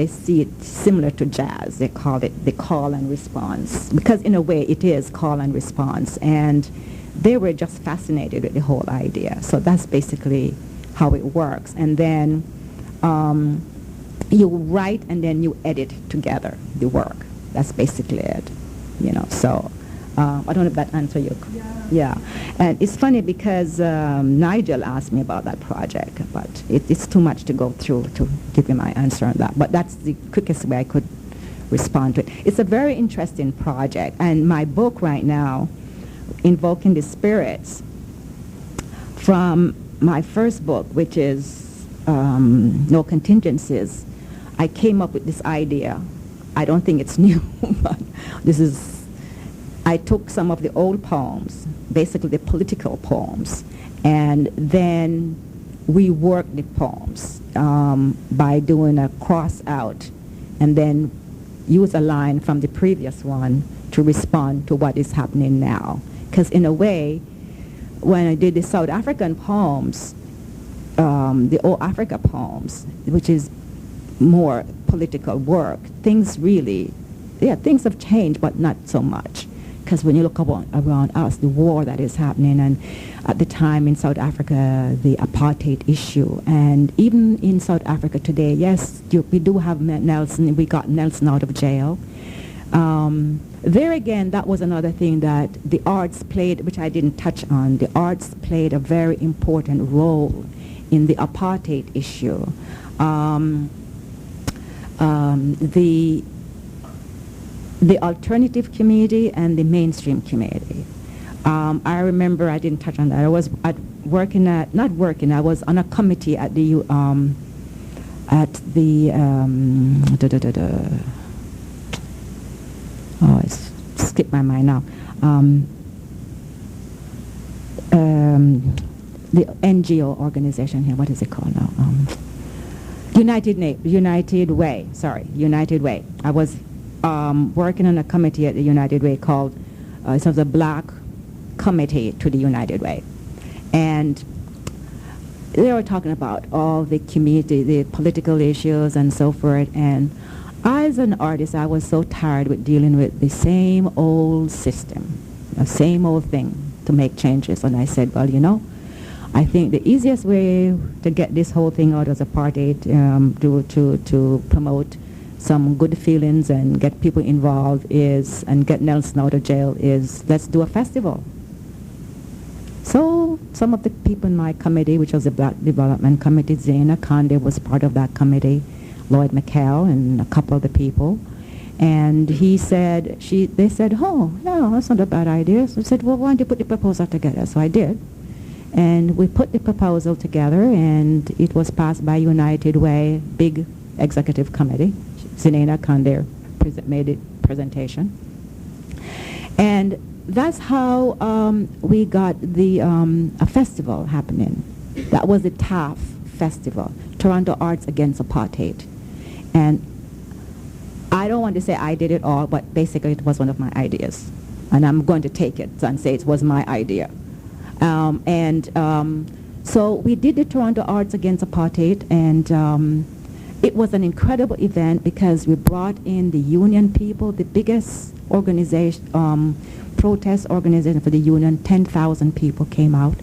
see it similar to jazz. They call it the call and response, because in a way it is call and response. And they were just fascinated with the whole idea. So that's basically how it works. And then you write and then you edit together the work. That's basically it, So I don't know if that answers you. Yeah. And it's funny because Nigel asked me about that project, but it's too much to go through to give you my answer on that. But that's the quickest way I could respond to it. It's a very interesting project. And my book right now, Invoking the Spirits, from my first book, which is No Contingencies, I came up with this idea. I don't think it's new, but I took some of the old poems, basically the political poems, and then reworked the poems by doing a cross out, and then use a line from the previous one to respond to what is happening now. Because in a way, when I did the South African poems, the Old Africa poems, which is more political work, things have changed, but not so much. Because when you look around us, the war that is happening, and at the time in South Africa, the apartheid issue, and even in South Africa today, yes, we do have Nelson. We got Nelson out of jail. There again, that was another thing that the arts played, which I didn't touch on. The arts played a very important role in the apartheid issue. The alternative community and the mainstream community. I remember, I didn't touch on that. I was I was on a committee at the oh, it's skipped my mind now. The NGO organization here, what is it called now? United Way. United Way. I was working on a committee at the United Way called, it was a Black Committee to the United Way. And they were talking about all the community, the political issues and so forth. And as an artist, I was so tired with dealing with the same old system, the same old thing to make changes. And I said, well, I think the easiest way to get this whole thing out as a party to promote some good feelings and get people involved and get Nelson out of jail is, let's do a festival. So some of the people in my committee, which was the Black Development Committee, Zena Conde was part of that committee, Lloyd McHale and a couple of the people. And they said, oh, no, that's not a bad idea. So I said, well, why don't you put the proposal together? So I did. And we put the proposal together, and it was passed by United Way, big executive committee. Zinena Conde made the presentation. And that's how we got a festival happening. That was the TAF Festival, Toronto Arts Against Apartheid. And I don't want to say I did it all, but basically it was one of my ideas. And I'm going to take it and say it was my idea. So we did the Toronto Arts Against Apartheid, and it was an incredible event because we brought in the union people, the biggest organization, protest organization for the union. 10,000 people came out,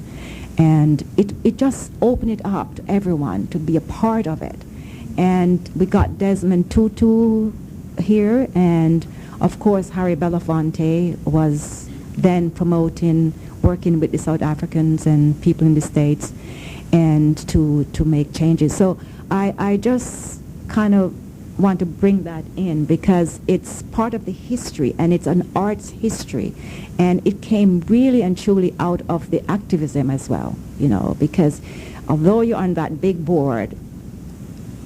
and it just opened it up to everyone to be a part of it. And we got Desmond Tutu here, and of course Harry Belafonte was then working with the South Africans and people in the States, and to make changes. So I just kind of want to bring that in because it's part of the history, and it's an arts history, and it came really and truly out of the activism as well, because although you're on that big board,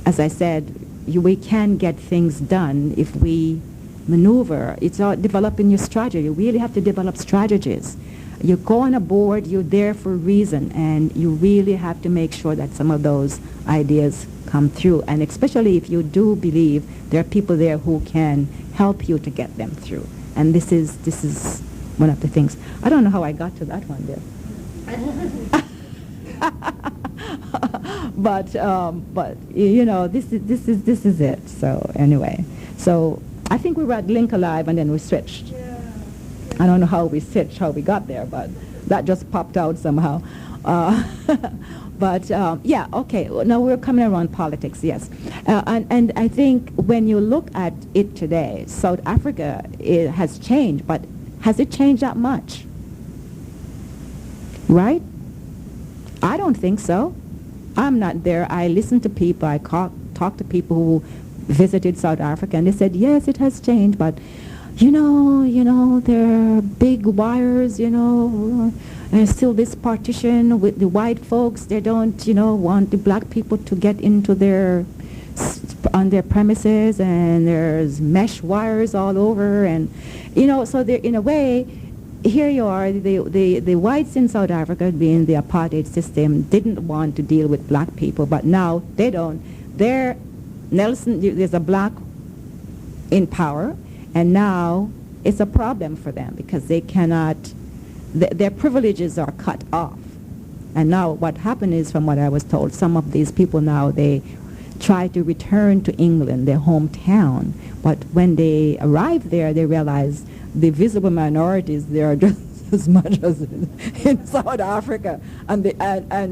as I said, we can get things done if we maneuver. It's all developing your strategy. You really have to develop strategies. You go on a board, you're there for a reason, and you really have to make sure that some of those ideas come through. And especially if you do believe there are people there who can help you to get them through. And this is one of the things. I don't know how I got to that one there. but this is it. So anyway, so I think we were at Link Alive and then we switched. Yeah. I don't know how we got there, but that just popped out somehow. Yeah, okay. Now we're coming around politics, yes. And I think when you look at it today, South Africa has changed, but has it changed that much? Right? I don't think so. I'm not there. I listen to people. I talk to people who visited South Africa, and they said, yes, it has changed, but there are big wires, and still this partition with the white folks. They don't, want the black people to get into their on their premises, and there's mesh wires all over, and so they're, in a way, here you are, the whites in South Africa, being the apartheid system, didn't want to deal with black people, but now they don't. There's a black in power, and now it's a problem for them because they cannot, their privileges are cut off. And now what happened is, from what I was told, some of these people now, they try to return to England, their hometown, but when they arrive there, they realize the visible minorities there are just as much as in South Africa, and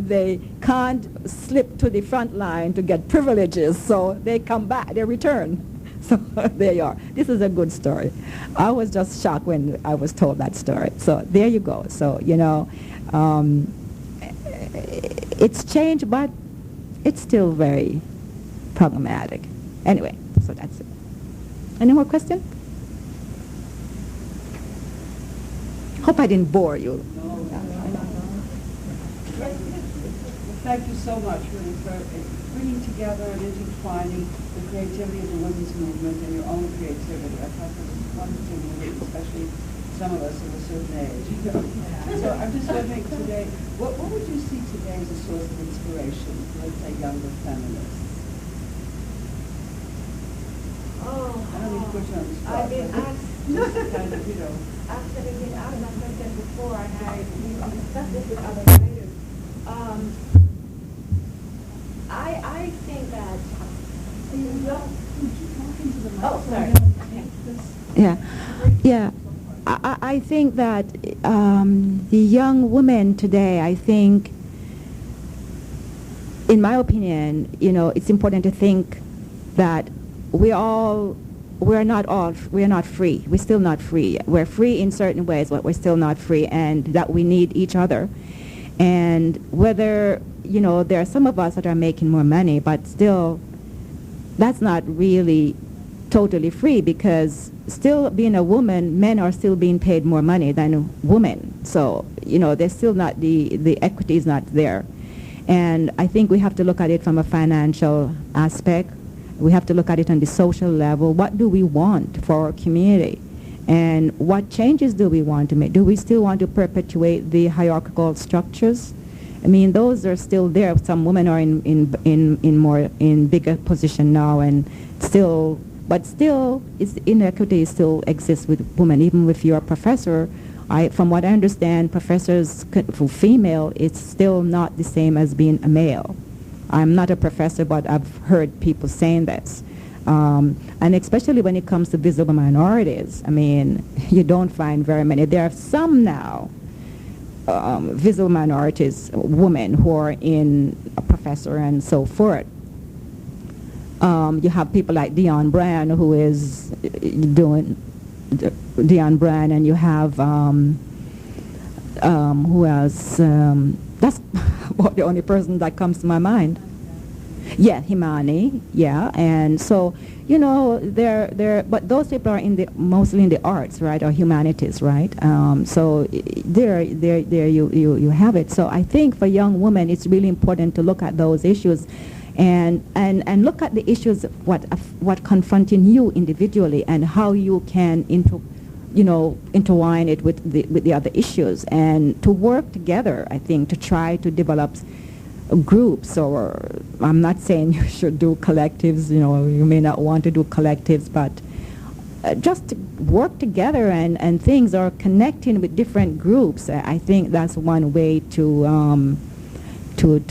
they can't slip to the front line to get privileges, so they come back, they return. So there you are. This is a good story. I was just shocked when I was told that story. So there you go. So, it's changed, but it's still very problematic. Anyway, so that's it. Any more questions? Hope I didn't bore you. Thank you so much, really, for bringing together and intertwining the creativity of the women's movement and your own creativity. I thought that was wonderful, especially some of us of a certain age. So I'm just wondering today, what would you see today as a source of inspiration for, let's say, younger feminists? I don't mean to put you on the spot. I've been asked, just kind of, after I've been asked that question before, and we've discussed this with other writers. I think that oh, sorry. Yeah. I think that the young women today, I think, in my opinion, it's important to think that we're not free. We're still not free. We're free in certain ways, but we're still not free, and that we need each other. And whether, there are some of us that are making more money, but still, that's not really totally free, because still being a woman, men are still being paid more money than women. So, there's still not, the equity is not there. And I think we have to look at it from a financial aspect. We have to look at it on the social level. What do we want for our community? And what changes do we want to make? Do we still want to perpetuate the hierarchical structures? I mean, those are still there. Some women are in bigger position now, and still, inequity still exists with women. Even if you're a professor, from what I understand, professors for female, it's still not the same as being a male. I'm not a professor, but I've heard people saying this. And especially when it comes to visible minorities, I mean, you don't find very many. There are some now, visible minorities, women who are in a professor and so forth. You have people like Dion Brand, who is doing Dion Brand, and you have who else? That's about the only person that comes to my mind. Yeah, Himani. Yeah, and so but those people are mostly in the arts, right, or humanities, right? So there you have it. So I think for young women, it's really important to look at those issues, and look at the issues what confronting you individually, and how you can intertwine it with the other issues, and to work together, I think, to try to develop groups. Or I'm not saying you should do collectives, you may not want to do collectives, but just to work together, and things are connecting with different groups. I think that's one way to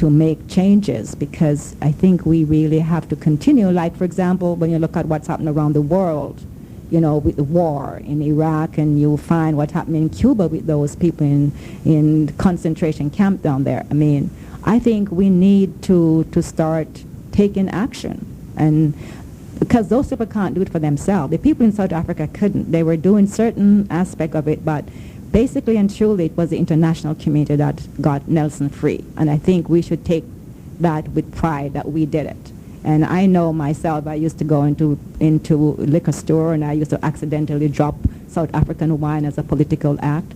make changes, because I think we really have to continue. Like, for example, when you look at what's happening around the world, with the war in Iraq, and you'll find what's happening in Cuba with those people in concentration camp down there. I mean, I think we need to start taking action, and because those people can't do it for themselves. The people in South Africa couldn't. They were doing certain aspect of it, but basically and truly it was the international community that got Nelson free, and I think we should take that with pride that we did it. And I know myself, I used to go into liquor store, and I used to accidentally drop South African wine as a political act.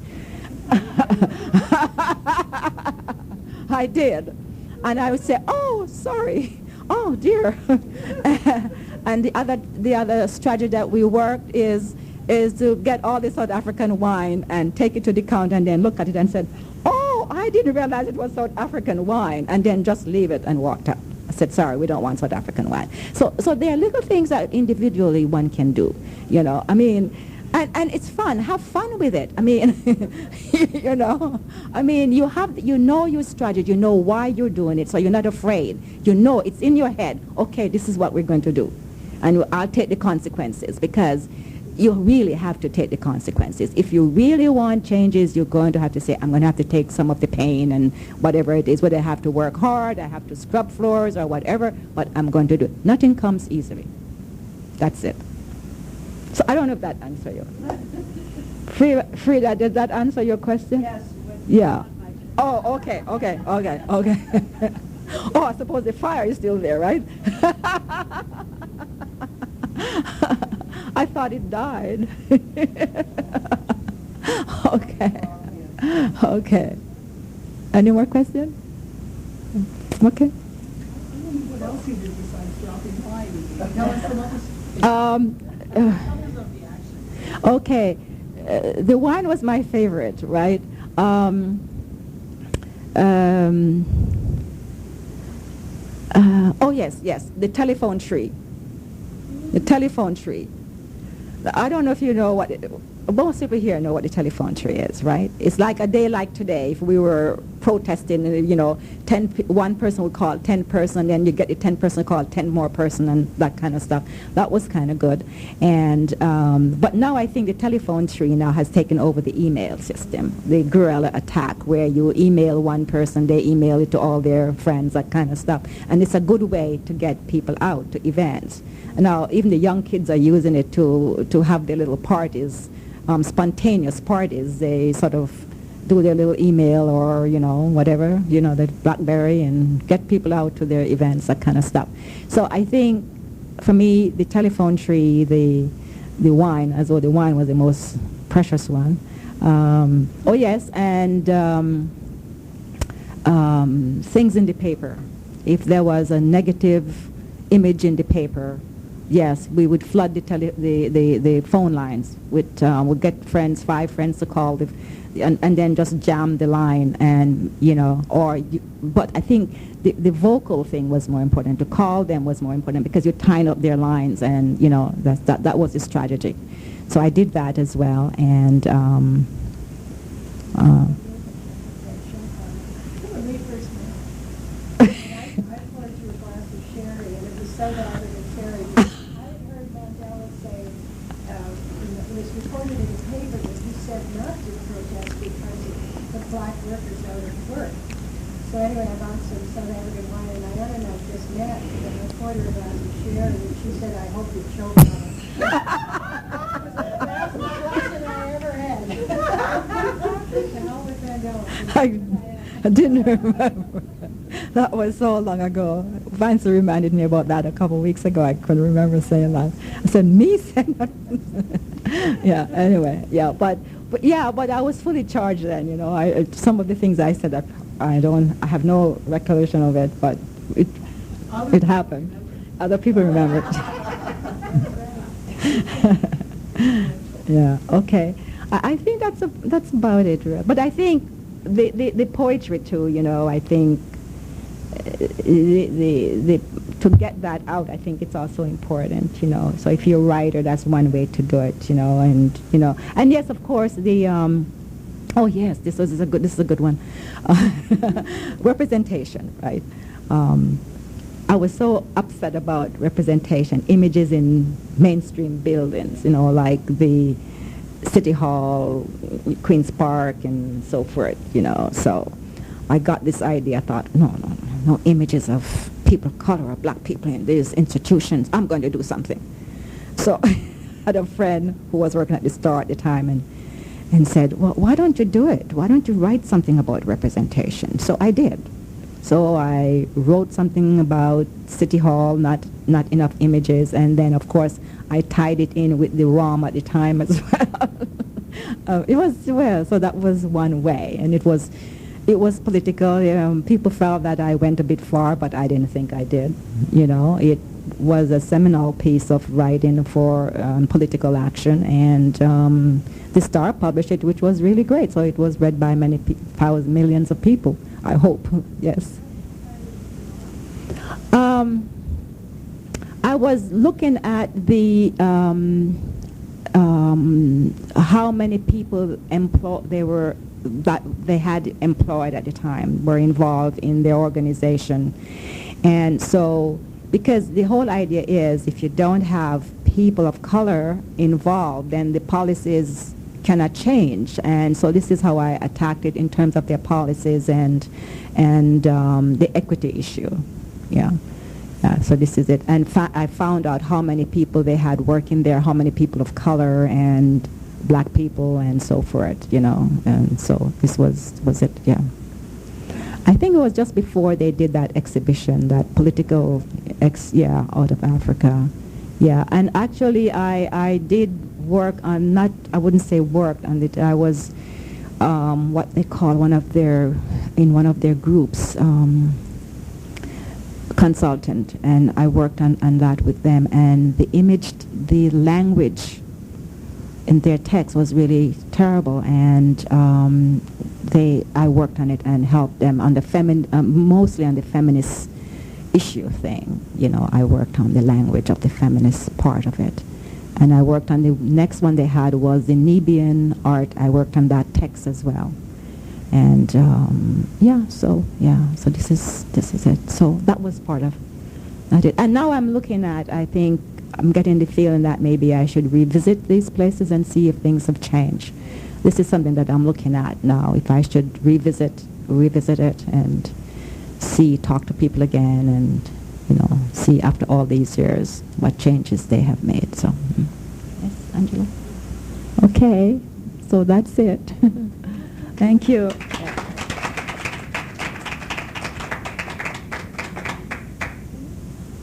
I did. And I would say, oh, sorry. Oh, dear. And the other strategy that we worked is to get all the South African wine and take it to the counter and then look at it and said, oh, I didn't realize it was South African wine, and then just leave it and walked out. I said, sorry, we don't want South African wine. So there are little things that individually one can do, you know. I mean, and it's fun. Have fun with it. I mean, you know. I mean, you know your strategy. You know why you're doing it, so you're not afraid. You know it's in your head. Okay, this is what we're going to do, and I'll take the consequences, because you really have to take the consequences. If you really want changes, you're going to have to say, I'm going to have to take some of the pain and whatever it is, whether I have to work hard, I have to scrub floors or whatever, but I'm going to do it. Nothing comes easily. That's it. So I don't know if that answers you. Frida, did that answer your question? Yes. Yeah. Oh, okay. Oh, I suppose the fire is still there, right? I thought it died. Okay. Any more questions? Okay. What else you did besides dropping wine? Tell us some others. Okay. The wine was my favorite, right? Oh, yes, the telephone tree. The telephone tree. I don't know if you know what most people here know what the telephone tree is, right? It's like a day like today. If we were protesting, you know, one person would call 10 person, then you get the 10 person call 10 more person and that kind of stuff. That was kind of good. And but now I think the telephone tree now has taken over the email system, the guerrilla attack, where you email one person, they email it to all their friends, that kind of stuff. And it's a good way to get people out to events. Now, even the young kids are using it to have their little parties, spontaneous parties. They sort of do their little email or, you know, whatever, you know, the BlackBerry, and get people out to their events, that kind of stuff. So I think, for me, the telephone tree, the wine, as though the wine was the most precious one. Oh, yes, and things in the paper. If there was a negative image in the paper, yes, we would flood the phone lines with, we'd get friends, 5 friends to call, and then just jam the line, and, you know, but I think the vocal thing was more important. To call them was more important, because you're tying up their lines, and, you know, that was the strategy. So I did that as well, and so that I would have carried. I had heard Mandela say, it was reported in the paper that he said not to protest because it put black workers out of work. So anyway, I bought some South African wine, and Ayanna and I just met, and I poured her a glass of sherry, and she said, I hope you choke on it. That's the lesson I ever had. And all with Mandela. I didn't remember. That was so long ago. Vance reminded me about that a couple of weeks ago. I couldn't remember saying that. I said, me saying that? Yeah, anyway, yeah, but I was fully charged then, you know. Some of the things I said, I have no recollection of it, but it happened. Other people remember it. Yeah, okay. I think that's about it. But I think the poetry too, you know, I think to get that out, I think it's also important, you know. So if you're a writer, that's one way to do it, you know, and yes, of course, oh yes, this is a good one. Representation, right? I was so upset about representation, images in mainstream buildings, you know, like the City Hall, Queen's Park, and so forth, you know. So I got this idea. I thought, no images of people of color or black people in these institutions. I'm going to do something. So I had a friend who was working at the store at the time and said, well, why don't you do it? Why don't you write something about representation? So I did. So I wrote something about City Hall, not enough images, and then, of course, I tied it in with the ROM at the time as well. So that was one way, and it it was political. People felt that I went a bit far, but I didn't think I did. It was a seminal piece of writing for political action, and the Star published it, which was really great. So it was read by many millions of people, I hope. Yes. I was looking at the how many people that they had employed at the time were involved in their organization, and so because the whole idea is if you don't have people of color involved, then the policies cannot change, and so this is how I attacked it in terms of their policies and the equity issue. Yeah. So this is it. And I found out how many people they had working there, how many people of color and black people and so forth, And so this was it, yeah. I think it was just before they did that exhibition, that political, out of Africa. Yeah, and actually I did work on, I wouldn't say worked on it, I was what they call in one of their groups, consultant, and I worked on that with them, and the language in their text was really terrible, and I worked on it and helped them on the mostly on the feminist issue thing. I worked on the language of the feminist part of it, and I worked on the next one they had was the Nubian art. I worked on that text as well. And so this is it. So that was part of it. And now I'm looking at, I think I'm getting the feeling that maybe I should revisit these places and see if things have changed. This is something that I'm looking at now, if I should revisit it and talk to people again and, see after all these years what changes they have made. So, yes, Angela? Okay, so that's it. Thank you.